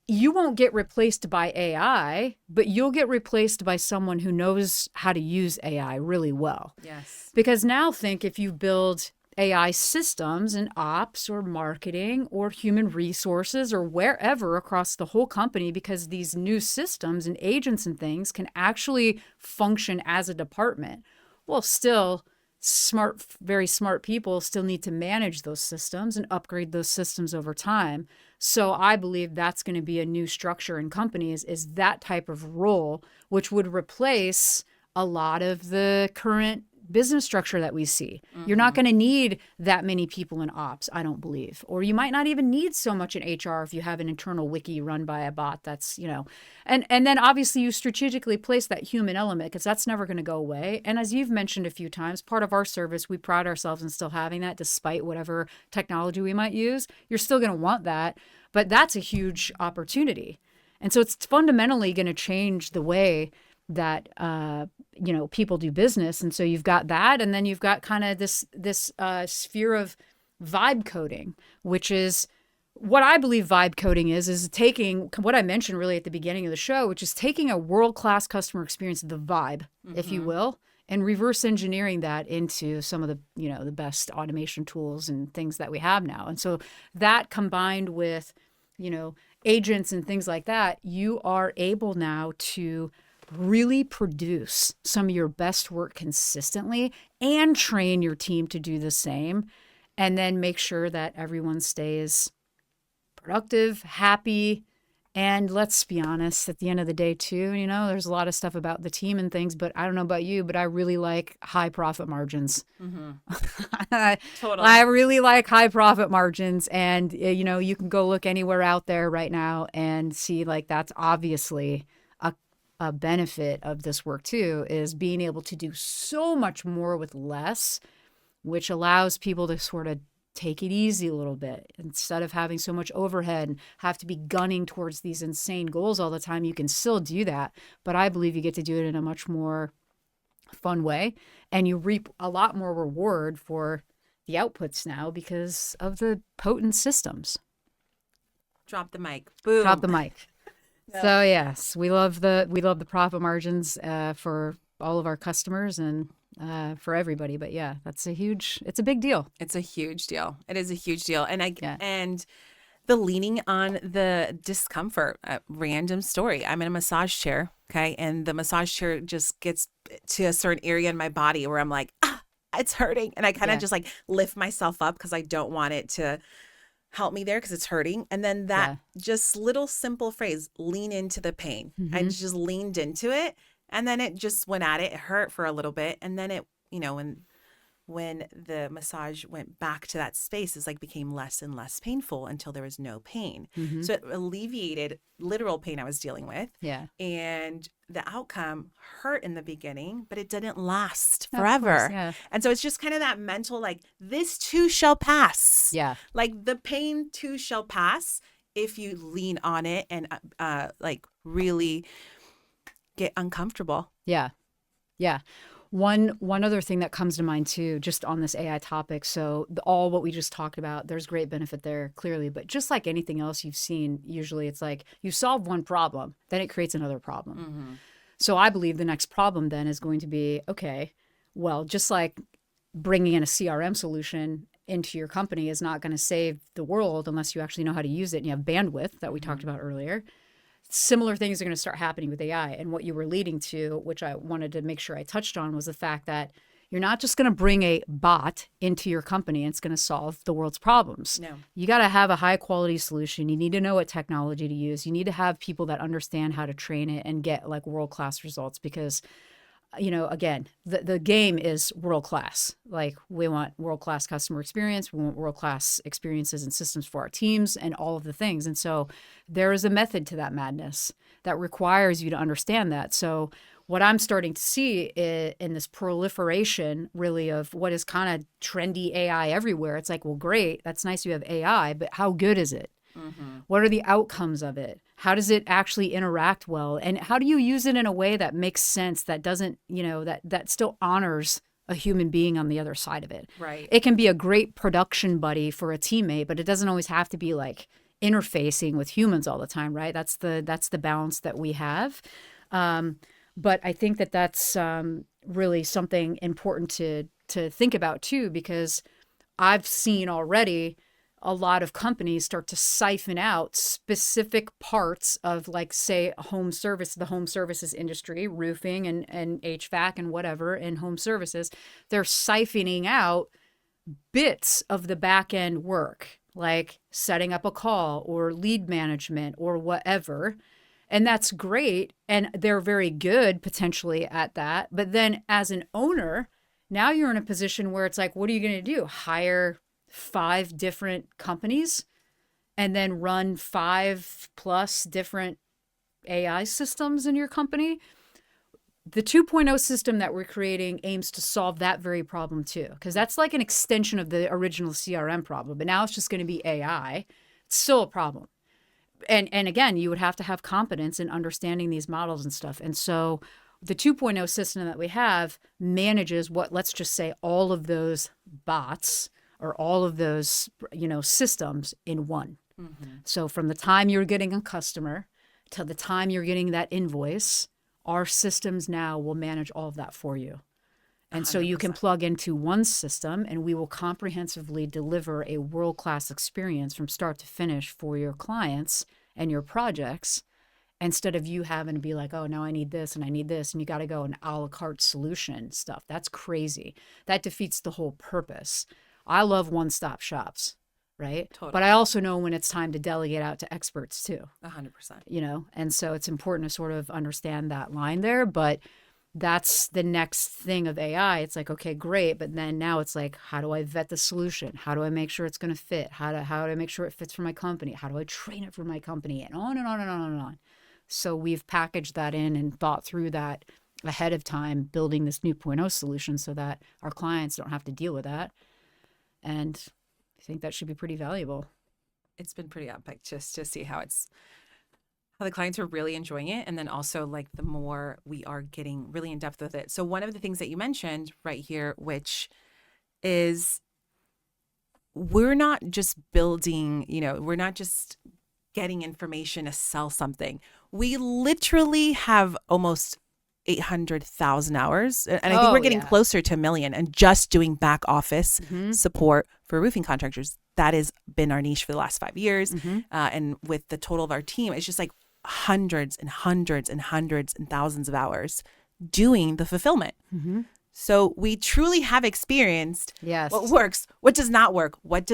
you won't get replaced by AI, but you'll get replaced by someone who knows how to use AI really well. Yes. Because now think if you build AI systems in ops or marketing or human resources or wherever across the whole company, because these new systems and agents and things can actually function as a department. Well, still, very smart people still need to manage those systems and upgrade those systems over time. So I believe that's going to be a new structure in companies, is that type of role, which would replace a lot of the current business structure that we see. You're not going to need that many people in ops, I don't believe. Or you might not even need so much in HR if you have an internal wiki run by a bot that's, and then obviously you strategically place that human element, because that's never going to go away. And as you've mentioned a few times, part of our service, we pride ourselves in still having that despite whatever technology we might use. You're still going to want that, but that's a huge opportunity. And so it's fundamentally going to change the way that people do business. And so you've got that, and then you've got kind of this sphere of vibe coding, which is what I believe vibe coding is taking what I mentioned really at the beginning of the show, which is taking a world-class customer experience, the vibe, if you will, and reverse engineering that into some of the the best automation tools and things that we have now. And so that combined with agents and things like that, you are able now to really produce some of your best work consistently and train your team to do the same, and then make sure that everyone stays productive, happy. And let's be honest, at the end of the day too, there's a lot of stuff about the team and things, but I don't know about you, but I really like high profit margins. Totally. I really like high profit margins. And, you can go look anywhere out there right now and see that's obviously a benefit of this work too, is being able to do so much more with less, which allows people to sort of take it easy a little bit. Instead of having so much overhead and have to be gunning towards these insane goals all the time, you can still do that. But I believe you get to do it in a much more fun way, and you reap a lot more reward for the outputs now because of the potent systems. Drop the mic. Boom. Drop the mic. So yes, we love the profit margins for all of our customers and for everybody. But yeah, it's a big deal. It's a huge deal. It is a huge deal. And and the leaning on the discomfort, random story. I'm in a massage chair, okay? And the massage chair just gets to a certain area in my body where I'm like, it's hurting. And I kind of just lift myself up because I don't want it to help me there because it's hurting. And then that just little simple phrase, lean into the pain. I just leaned into it, and then it just went at it. It hurt for a little bit. And then it, when the massage went back to that space, it's became less and less painful until there was no pain. So it alleviated literal pain I was dealing with. Yeah. And the outcome hurt in the beginning, but it didn't last forever. Course, yeah. And so it's just kind of that mental, this too shall pass. Yeah. The pain too shall pass if you lean on it and really get uncomfortable. Yeah. Yeah. One other thing that comes to mind too, just on this AI topic. So all what we just talked about, there's great benefit there clearly, but just like anything else you've seen, usually it's you solve one problem, then it creates another problem. So I believe the next problem then is going to be, okay, well, just like bringing in a CRM solution into your company is not going to save the world unless you actually know how to use it and you have bandwidth that we talked about earlier. Similar things are going to start happening with AI. And what you were leading to, which I wanted to make sure I touched on, was the fact that you're not just going to bring a bot into your company and it's going to solve the world's problems. No. You got to have a high quality solution. You need to know what technology to use. You need to have people that understand how to train it and get world-class results because, again, the game is world-class. We want world-class customer experience. We want world-class experiences and systems for our teams and all of the things. And so there is a method to that madness that requires you to understand that. So what I'm starting to see in this proliferation really of what is kind of trendy AI everywhere, it's well, great, that's nice you have AI, but how good is it? What are the outcomes of it? How does it actually interact well? And how do you use it in a way that makes sense, that doesn't, that still honors a human being on the other side of it? Right. It can be a great production buddy for a teammate, but it doesn't always have to be interfacing with humans all the time, right? That's the balance that we have. But I think that's really something important to think about too, because I've seen already a lot of companies start to siphon out specific parts of, like, say, home service, the home services industry, roofing and HVAC and whatever in home services. They're siphoning out bits of the back end work, like setting up a call or lead management or whatever. And that's great. And they're very good potentially at that. But then as an owner, now you're in a position where it's like, what are you going to do? Hire 5 different companies and then run 5+ different AI systems in your company? The 2.0 system that we're creating aims to solve that very problem too, because that's like an extension of the original CRM problem, but now it's just going to be AI. It's still a problem. And again, you would have to have competence in understanding these models and stuff. And so the 2.0 system that we have manages what, let's just say, all of those bots or all of those, systems in one. Mm-hmm. So from the time you're getting a customer till the time you're getting that invoice, our systems now will manage all of that for you. And 100%. So you can plug into one system and we will comprehensively deliver a world-class experience from start to finish for your clients and your projects, instead of you having to be like, oh, now I need this and I need this, and you got to go an a la carte solution stuff. That's crazy. That defeats the whole purpose. I love one-stop shops, right? Totally. But I also know when it's time to delegate out to experts too. 100%. And so it's important to sort of understand that line there. But that's the next thing of AI. It's like, okay, great. But then now it's like, how do I vet the solution? How do I make sure it's going to fit? How do I make sure it fits for my company? How do I train it for my company? And on and on and on and on. So we've packaged that in and thought through that ahead of time, building this 2.0 solution so that our clients don't have to deal with that. And I think that should be pretty valuable. It's been pretty epic just to see how the clients are really enjoying it. And then also, like, the more we are getting really in depth with it. So one of the things that you mentioned right here, which is we're not just building, we're not just getting information to sell something. We literally have almost 800,000 hours. And I think we're getting closer to 1 million, and just doing back office support for roofing contractors. That has been our niche for the last 5 years. And with the total of our team, it's just like hundreds and hundreds and hundreds and thousands of hours doing the fulfillment. So we truly have experienced what works, what does not work, what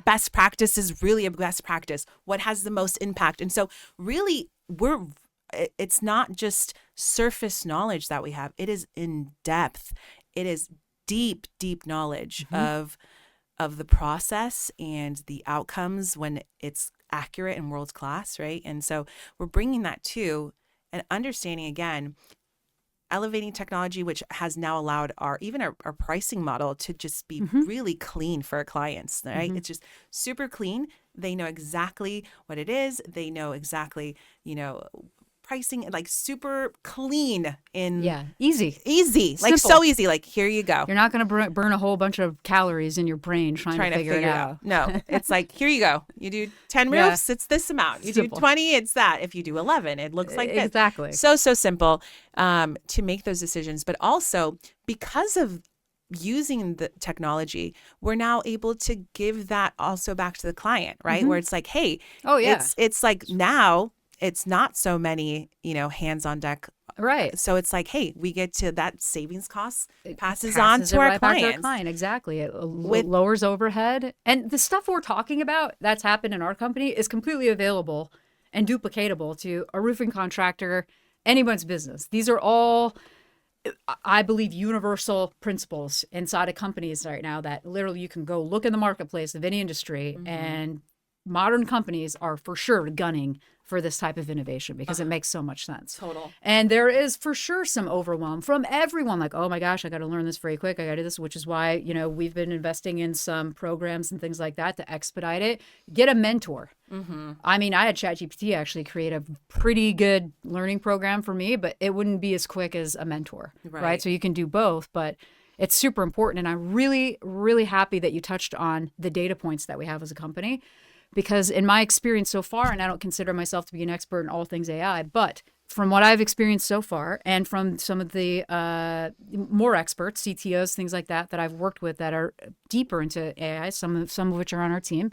best practice is really a best practice, what has the most impact. And so really it's not just surface knowledge that we have. It is in depth. It is deep, deep knowledge of the process and the outcomes when it's accurate and world class, right? And so we're bringing that to and understanding, again, elevating technology, which has now allowed our pricing model to just be really clean for our clients, right? It's just super clean. They know exactly what it is. They know exactly, pricing, like super clean easy, simple. Like so easy. Like, here you go. You're not going to burn a whole bunch of calories in your brain trying to figure it out. No, it's like, here you go. You do 10 roofs, it's this amount. You simple. Do 20, it's that. If you do 11, it looks like this. Exactly. So simple to make those decisions. But also, because of using the technology, we're now able to give that also back to the client, right? Where it's like, hey, it's like now it's not so many, hands on deck. Right. So it's like, hey, we get to that savings cost passes on to our clients. Exactly. It lowers overhead. And the stuff we're talking about that's happened in our company is completely available and duplicatable to a roofing contractor, anyone's business. These are all, I believe, universal principles inside of companies right now that literally you can go look in the marketplace of any industry, and modern companies are for sure gunning for this type of innovation because it makes so much sense. Total. And there is for sure some overwhelm from everyone, like, oh my gosh, I got to learn this very quick. I got to do this, which is why, we've been investing in some programs and things like that to expedite it. Get a mentor. I mean, I had ChatGPT actually create a pretty good learning program for me, but it wouldn't be as quick as a mentor, right? So you can do both, but it's super important. And I'm really, really happy that you touched on the data points that we have as a company. Because in my experience so far, and I don't consider myself to be an expert in all things AI, but from what I've experienced so far, and from some of the more experts, CTOs, things like that I've worked with that are deeper into AI, some of which are on our team,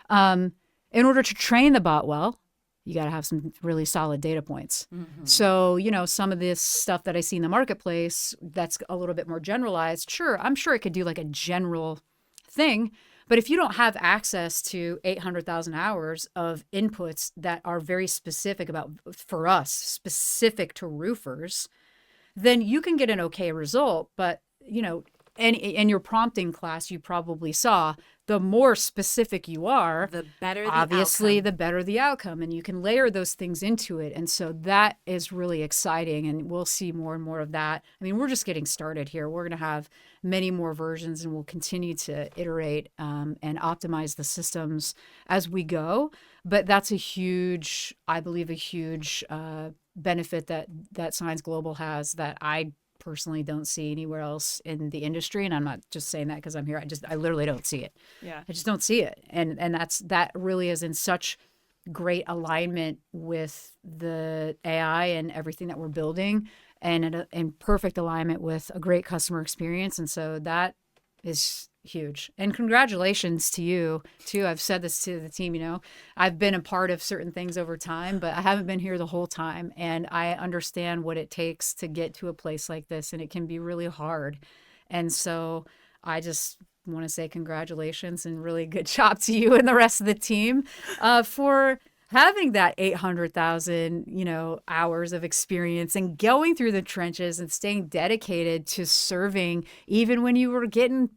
in order to train the bot well, you got to have some really solid data points. So, some of this stuff that I see in the marketplace that's a little bit more generalized, sure, I'm sure it could do like a general thing. But if you don't have access to 800,000 hours of inputs that are very specific for us, specific to roofers, then you can get an okay result. But, and in your prompting class, you probably saw the more specific you are, the better the obviously, outcome. the better the outcome. And you can layer those things into it. And so that is really exciting. And we'll see more and more of that. I mean, we're just getting started here. We're going to have many more versions, and we'll continue to iterate and optimize the systems as we go. But that's I believe, a huge benefit that Saenz Global has that I personally don't see anywhere else in the industry. And I'm not just saying that because I'm here. I literally don't see it. Yeah. I just don't see it. And that really is in such great alignment with the AI and everything that we're building, and in perfect alignment with a great customer experience. And so that is huge. And congratulations to you too. I've said this to the team, I've been a part of certain things over time, but I haven't been here the whole time. And I understand what it takes to get to a place like this, and it can be really hard. And so I just want to say congratulations and really good job to you and the rest of the team for having that 800,000, hours of experience and going through the trenches and staying dedicated to serving, even when you were getting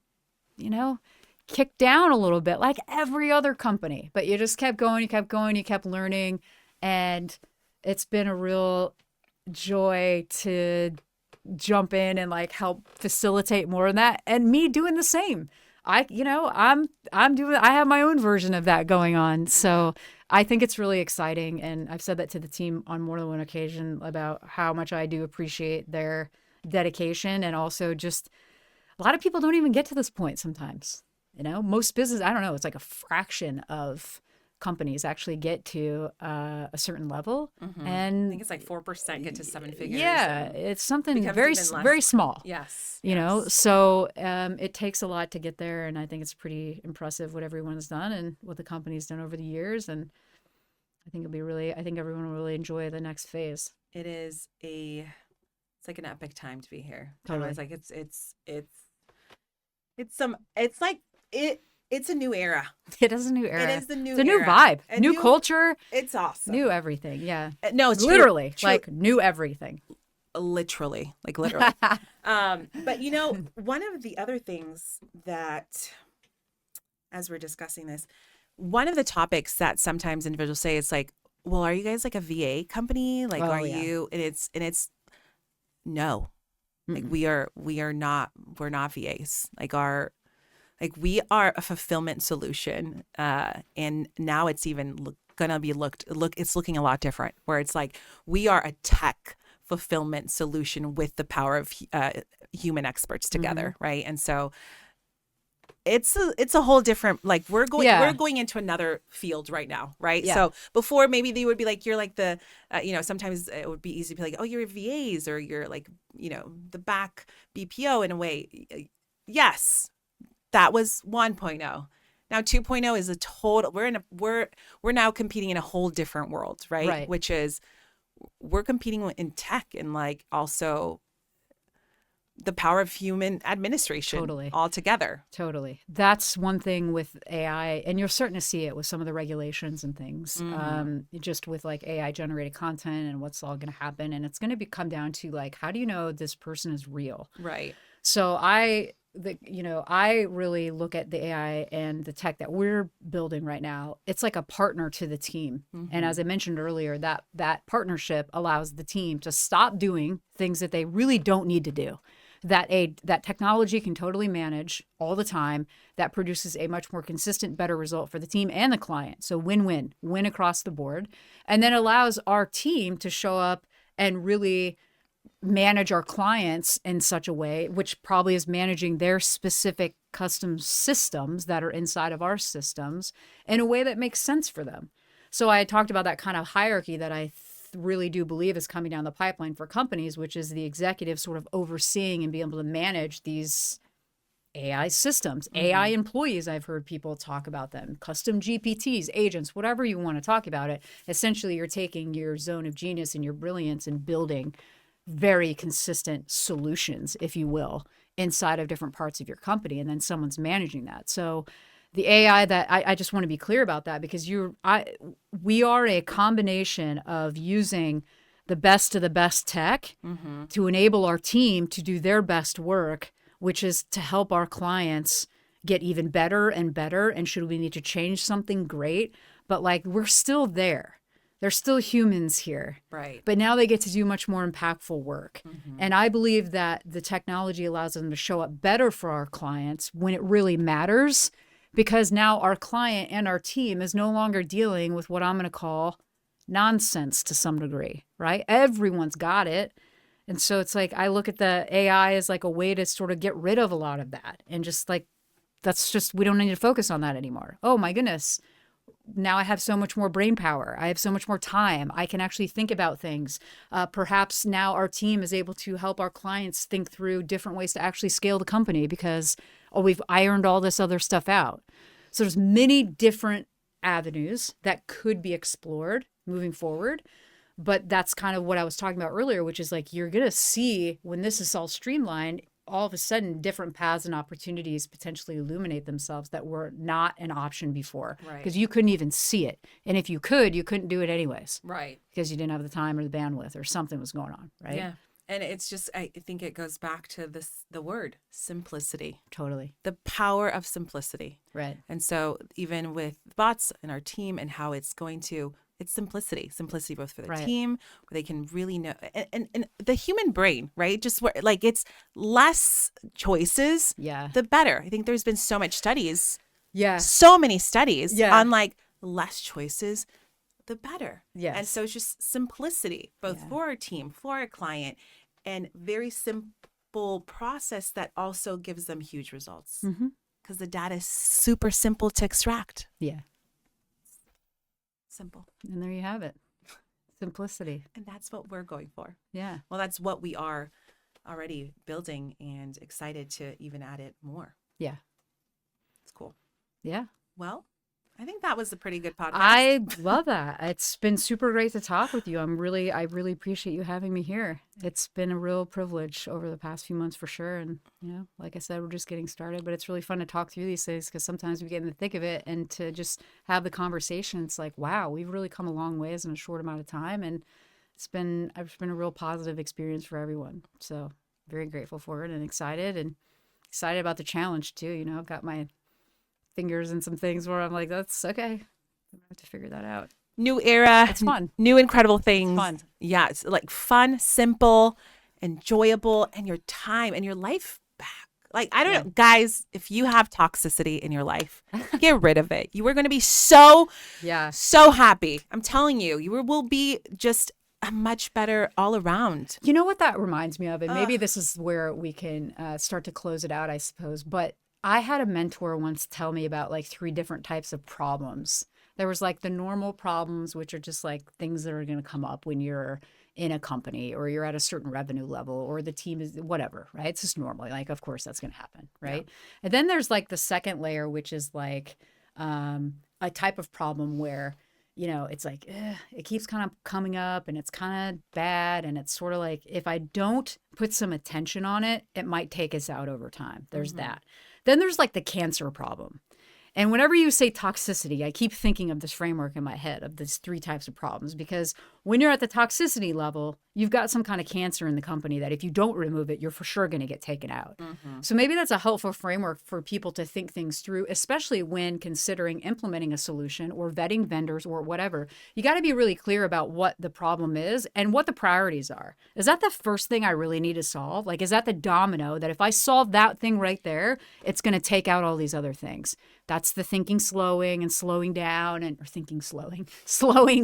kicked down a little bit like every other company. But you just kept going, you kept learning. And it's been a real joy to jump in and help facilitate more of that, and me doing the same. I have my own version of that going on. So I think it's really exciting. And I've said that to the team on more than one occasion about how much I do appreciate their dedication. And also just a lot of people don't even get to this point sometimes. Most business, I don't know, it's like a fraction of companies actually get to a certain level. And I think it's like 4% get to seven figures. Yeah, it's something becomes very, even less. very small. Yes. So it takes a lot to get there. And I think it's pretty impressive what everyone's done and what the company's done over the years. And I think everyone will really enjoy the next phase. It's like an epic time to be here. Totally. It's like it's a new era. It is a new era. It is the new It's a new era. vibe, A new culture. It's awesome. New everything. Yeah. No, it's literally true. New everything. Literally. But one of the other things that, as we're discussing this, one of the topics that sometimes individuals say, it's like, well, are you guys like a VA company? Like, are you? And it's no. Like we're not VAs. We are a fulfillment solution. And now it's even gonna be it's looking a lot different, where it's like we are a tech fulfillment solution with the power of human experts together, right? And so it's a whole different, we're going into another field right now, right? Yeah. So before, maybe they would be like, you're like the sometimes it would be easy to be like, oh, you're VAs, or you're like, the back BPO in a way. Yes, that was 1.0. Now 2.0 is a total, we're now competing in a whole different world, right? Which is, we're competing in tech and also the power of human administration. Totally. All together. Totally. That's one thing with AI, and you're starting to see it with some of the regulations and things, just with AI generated content and what's all going to happen. And it's going to come down to how do you know this person is real? Right. So I really look at the AI and the tech that we're building right now. It's like a partner to the team. And as I mentioned earlier, that partnership allows the team to stop doing things that they really don't need to do, that technology can totally manage all the time, that produces a much more consistent, better result for the team and the client. So win across the board. And then allows our team to show up and really manage our clients in such a way, which probably is managing their specific custom systems that are inside of our systems in a way that makes sense for them. So I talked about that kind of hierarchy that I really do believe is coming down the pipeline for companies, which is the executive sort of overseeing and being able to manage these AI systems, AI employees. I've heard people talk about them, custom GPTs, agents, whatever you want to talk about it. Essentially, you're taking your zone of genius and your brilliance and building very consistent solutions, if you will, inside of different parts of your company. And then someone's managing that. So the AI that I just want to be clear about that, because we are a combination of using the best of the best tech to enable our team to do their best work, which is to help our clients get even better and better. And should we need to change something, great. But like, we're still there. They're still humans here. Right. But now they get to do much more impactful work. And I believe that the technology allows them to show up better for our clients when it really matters, because now our client and our team is no longer dealing with what I'm going to call nonsense to some degree, right? Everyone's got it. And so it's like, I look at the AI as like a way to sort of get rid of a lot of that. And just like, we don't need to focus on that anymore. Oh my goodness. Now I have so much more brain power. I have so much more time. I can actually think about things. Perhaps now our team is able to help our clients think through different ways to actually scale the company because, we've ironed all this other stuff out. So there's many different avenues that could be explored moving forward. But that's kind of what I was talking about earlier, which is like, you're going to see when this is all streamlined, all of a sudden different paths and opportunities potentially illuminate themselves that were not an option before. Right. Because you couldn't even see it. And if you could, you couldn't do it anyways. Right. Because you didn't have the time or the bandwidth or something was going on, right? Yeah. And it's just, I think it goes back to the word simplicity. Totally. The power of simplicity. Right. And so even with bots and our team and how it's simplicity both for the team, where they can really know, and the human brain, right? Just like, it's less choices, the better. I think there's been so many studies on like less choices, the better. Yes. And so it's just simplicity, both for our team, for our client, and very simple process that also gives them huge results because the data is super simple to extract. Yeah. Simple. And there you have it. Simplicity. And that's what we're going for. Yeah. Well, that's what we are already building and excited to even add it more. Yeah. It's cool. Yeah. Well, I think that was a pretty good podcast. I love that. It's been super great to talk with you. I really appreciate you having me here. It's been a real privilege over the past few months for sure. And, like I said, we're just getting started, but it's really fun to talk through these things because sometimes we get in the thick of it and to just have the conversation. It's like, wow, we've really come a long ways in a short amount of time. And it's been a real positive experience for everyone. So very grateful for it and excited about the challenge too. I've got my fingers and some things where I'm like, that's okay. I have to figure that out. New era. It's fun. New incredible things. It's fun. Yeah. It's like fun, simple, enjoyable, and your time and your life back. Like, I don't know, guys, if you have toxicity in your life, get rid of it. You are going to be so happy. I'm telling you, will be just a much better all around. You know what that reminds me of? And maybe this is where we can start to close it out, I suppose. But I had a mentor once tell me about like 3 different types of problems. There was like the normal problems, which are just like things that are going to come up when you're in a company or you're at a certain revenue level or the team is whatever, right? It's just normal. Like, of course, that's going to happen, right? Yeah. And then there's like the second layer, which is like a type of problem where, it's like it keeps kind of coming up and it's kind of bad. And it's sort of like if I don't put some attention on it, it might take us out over time. There's that. Then there's like the cancer problem. And whenever you say toxicity, I keep thinking of this framework in my head of these 3 types of problems, because when you're at the toxicity level, you've got some kind of cancer in the company that if you don't remove it, you're for sure going to get taken out. So maybe that's a helpful framework for people to think things through, especially when considering implementing a solution or vetting vendors or whatever. You got to be really clear about what the problem is and what the priorities are. Is that the first thing I really need to solve? Like, is that the domino that if I solve that thing right there, it's going to take out all these other things? That's the slowing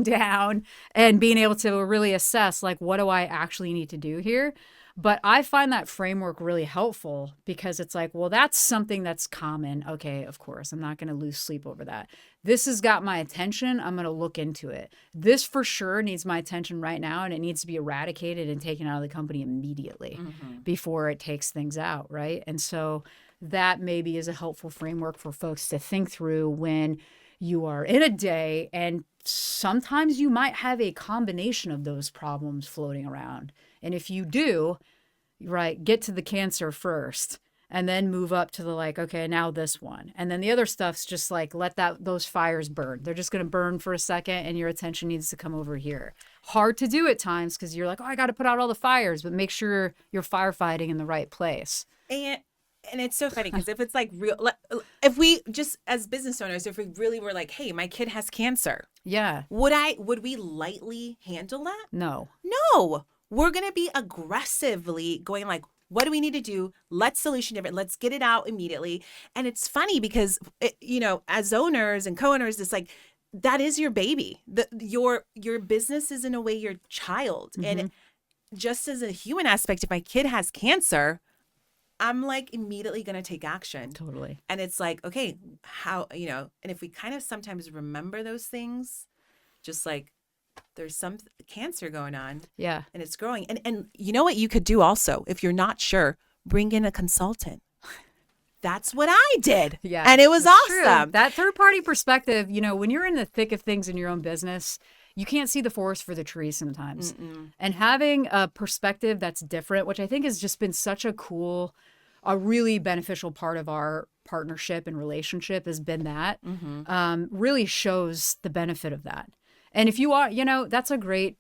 down and being able to really assess, like, what do I actually need to do here? But I find that framework really helpful because it's like, well, that's something that's common. Okay, of course, I'm not going to lose sleep over that. This has got my attention. I'm going to look into it. This for sure needs my attention right now, and it needs to be eradicated and taken out of the company immediately before it takes things out, right? And so that maybe is a helpful framework for folks to think through when you are in a day, and sometimes you might have a combination of those problems floating around. And if you do, right, get to the cancer first and then move up to the like, okay, now this one. And then the other stuff's just like, let those fires burn. They're just going to burn for a second and your attention needs to come over here. Hard to do at times because you're like, oh, I got to put out all the fires, but make sure you're firefighting in the right place. And it's so funny because if it's like real, if we just as business owners, if we really were like, hey, my kid has cancer. Yeah. Would we lightly handle that? No. No. We're going to be aggressively going like, what do we need to do? Let's solution different. Let's get it out immediately. And it's funny because, as owners and co-owners, it's like, that is your baby. Your business is in a way your child. And just as a human aspect, if my kid has cancer, I'm like immediately going to take action. Totally. And it's like, okay, how, and if we kind of sometimes remember those things, just like there's some cancer going on. Yeah. And it's growing. And you know what you could do also, if you're not sure, bring in a consultant. That's what I did. Yeah. And it was awesome. True. That third party perspective, when you're in the thick of things in your own business, you can't see the forest for the trees sometimes. And having a perspective that's different, which I think has just been such a really beneficial part of our partnership and relationship has been that, really shows the benefit of that. And if you are, that's a great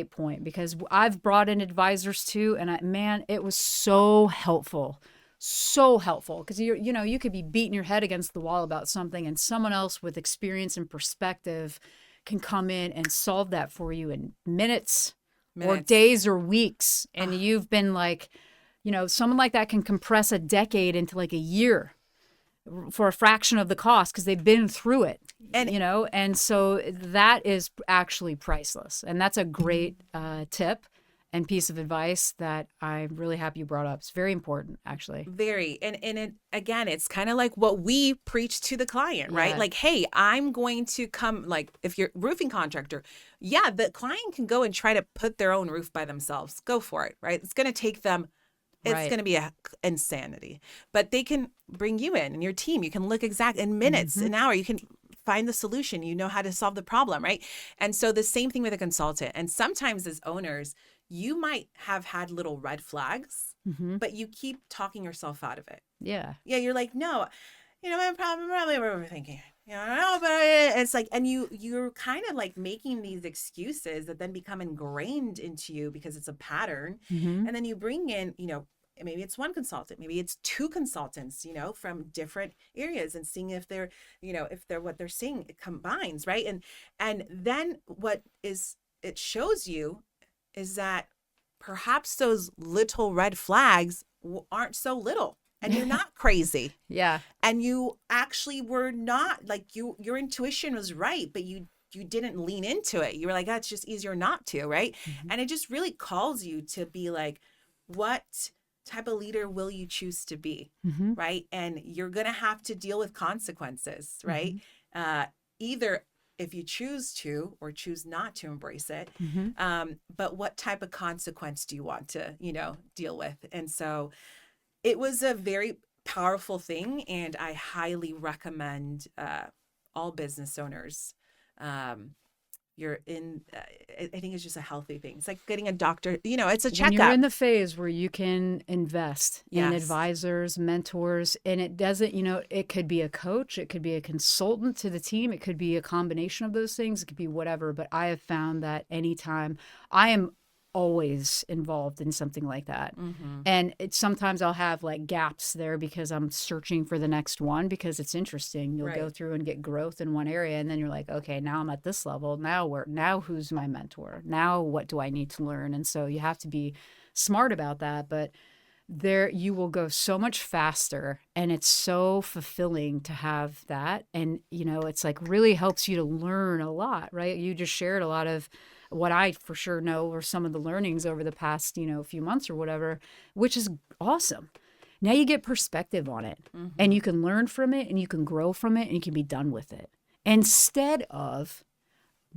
point because I've brought in advisors too. And it was so helpful because you could be beating your head against the wall about something and someone else with experience and perspective can come in and solve that for you in minutes. Or days or weeks. And you've been like, someone like that can compress a decade into like a year for a fraction of the cost because they've been through it. And, and so that is actually priceless. And that's a great tip and piece of advice that I'm really happy you brought up. It's very important, actually. Very. And again, it's kind of like what we preach to the client, right? Yeah. Like, hey, I'm going to come, like if you're a roofing contractor, yeah, the client can go and try to put their own roof by themselves. Go for it, right? It's going to take them, it's going to be insanity. But they can bring you in and your team. You can look exact in minutes, an hour. You can find the solution. You know how to solve the problem, right? And so the same thing with a consultant. And sometimes as owners, you might have had little red flags, but you keep talking yourself out of it. Yeah. Yeah. You're like, no, I'm probably overthinking. No, but it's like, and you're kind of like making these excuses that then become ingrained into you because it's a pattern. And then you bring in, maybe it's one consultant, maybe it's two consultants, from different areas and seeing if they're, if they're what they're seeing it combines, right? And then what it shows you is that perhaps those little red flags aren't so little and you're not crazy. Yeah. And you actually were not like your intuition was right, but you didn't lean into it. You were like, that's just easier not to, right? And it just really calls you to be like, what type of leader will you choose to be, right? And you're going to have to deal with consequences, right? Either if you choose to or choose not to embrace it. But what type of consequence do you want to, deal with? And so it was a very powerful thing. And I highly recommend all business owners. I think it's just a healthy thing. It's like getting a doctor, it's a checkup. When you're in the phase where you can invest in advisors, mentors, and it doesn't, it could be a coach, it could be a consultant to the team, it could be a combination of those things, it could be whatever. But I have found that anytime I am always involved in something like that. And sometimes I'll have like gaps there because I'm searching for the next one because it's interesting. You'll go through and get growth in one area and then you're like, okay, now I'm at this level. Now who's my mentor? Now what do I need to learn? And so you have to be smart about that, but there you will go so much faster and it's so fulfilling to have that. And, it's like really helps you to learn a lot, right? You just shared a lot of what I for sure know are some of the learnings over the past, few months or whatever, which is awesome. Now you get perspective on it and you can learn from it and you can grow from it and you can be done with it. Instead of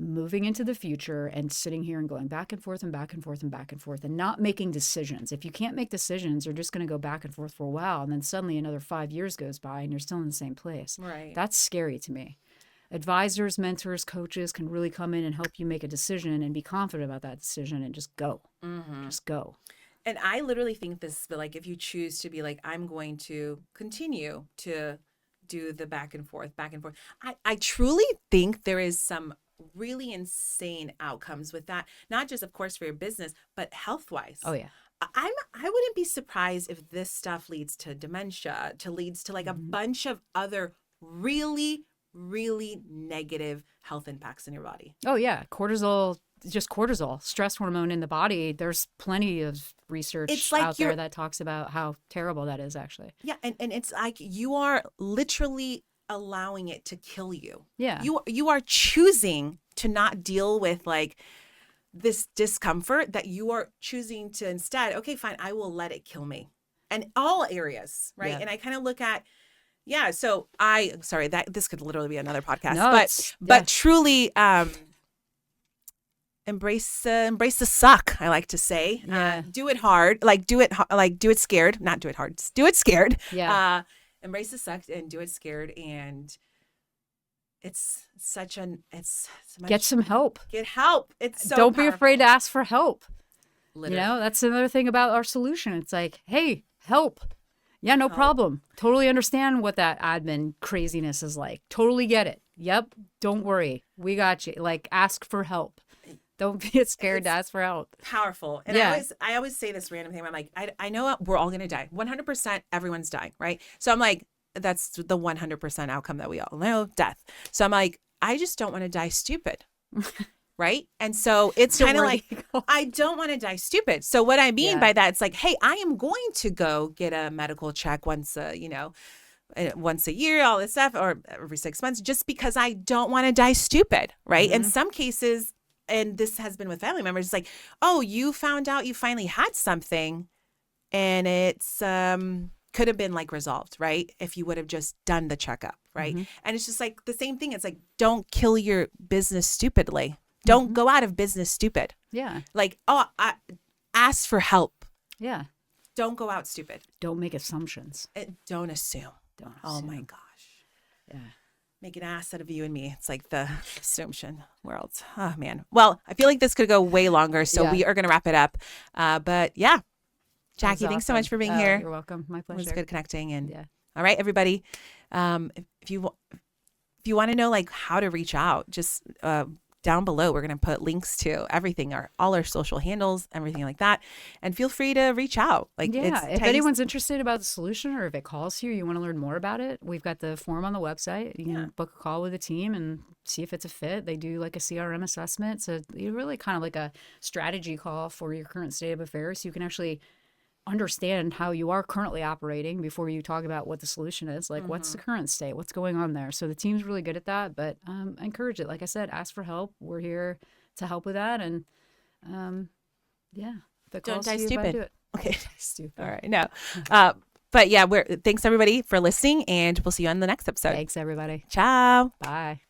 moving into the future and sitting here and going back and forth and back and forth and back and forth and not making decisions. If you can't make decisions, you're just going to go back and forth for a while. And then suddenly another 5 years goes by and you're still in the same place. Right. That's scary to me. Advisors, mentors, coaches can really come in and help you make a decision and be confident about that decision and just go. Just go. And I literally think this, but like if you choose to be like, I'm going to continue to do the back and forth. I truly think there is some really insane outcomes with that. Not just, of course, for your business, but health-wise. Oh, yeah. I wouldn't be surprised if this stuff leads to dementia, leads to like a bunch of other really, really negative health impacts in your body. Oh, yeah. Cortisol, stress hormone in the body. There's plenty of research out there that talks about how terrible that is, actually. Yeah. And it's like you are literally allowing it to kill you. Yeah. You are choosing to not deal with like this discomfort, that you are choosing to instead, okay, fine, I will let it kill me. And all areas, right? Yeah. And I kind of look at, so this could literally be another podcast, No, but truly embrace the suck, I like to say. Yeah. Do it hard, do it scared, not do it hard, do it scared. Yeah. Embrace the suck and do it scared. And it's so much, Get some help. Get help. It's so Don't powerful. be afraid to ask for help. Literally. That's another thing about our solution. It's like, hey, help. Yeah, no problem. Totally understand what that admin craziness is like. Totally get it. Yep. Don't worry. We got you. Like, ask for help. Don't be scared to ask for help. Powerful. And I always say this random thing. I'm like, I know we're all going to die. 100% everyone's dying, right? So I'm like, that's the 100% outcome that we all know, death. So I'm like, I just don't want to die stupid. Right. And so it's kind of like, I don't want to die stupid. So what I mean by that, it's like, hey, I am going to go get a medical check once a year, all this stuff, or every 6 months, just because I don't want to die stupid. Right. In some cases, and this has been with family members, it's like, oh, you found out you finally had something and it's could have been like resolved, right? If you would have just done the checkup, right? And it's just like the same thing. It's like, don't kill your business stupidly. Don't go out of business stupid. Yeah. Like, ask for help. Yeah. Don't go out stupid. Don't make assumptions. Don't assume. Oh my gosh. Yeah. Make an ass out of you and me. It's like the assumption world. Oh, man. Well, I feel like this could go way longer, so we are going to wrap it up. But yeah, Jacqui, thanks so much for being here. You're welcome. My pleasure. It was good connecting. And all right, everybody, if you want to know like how to reach out, just down below, we're going to put links to everything, all our social handles, everything like that. And feel free to reach out. Like, if anyone's interested about the solution, or if it calls you want to learn more about it, we've got the form on the website. You can book a call with the team and see if it's a fit. They do like a CRM assessment. So you really kind of like a strategy call for your current state of affairs. So you can actually understand how you are currently operating before you talk about what the solution is. Like, what's the current state? What's going on there? So the team's really good at that, but I encourage it. Like I said, ask for help. We're here to help with that. And don't die stupid. Do it. Okay. Stupid. All right. No. But yeah, thanks everybody for listening, and we'll see you on the next episode. Thanks, everybody. Ciao. Bye.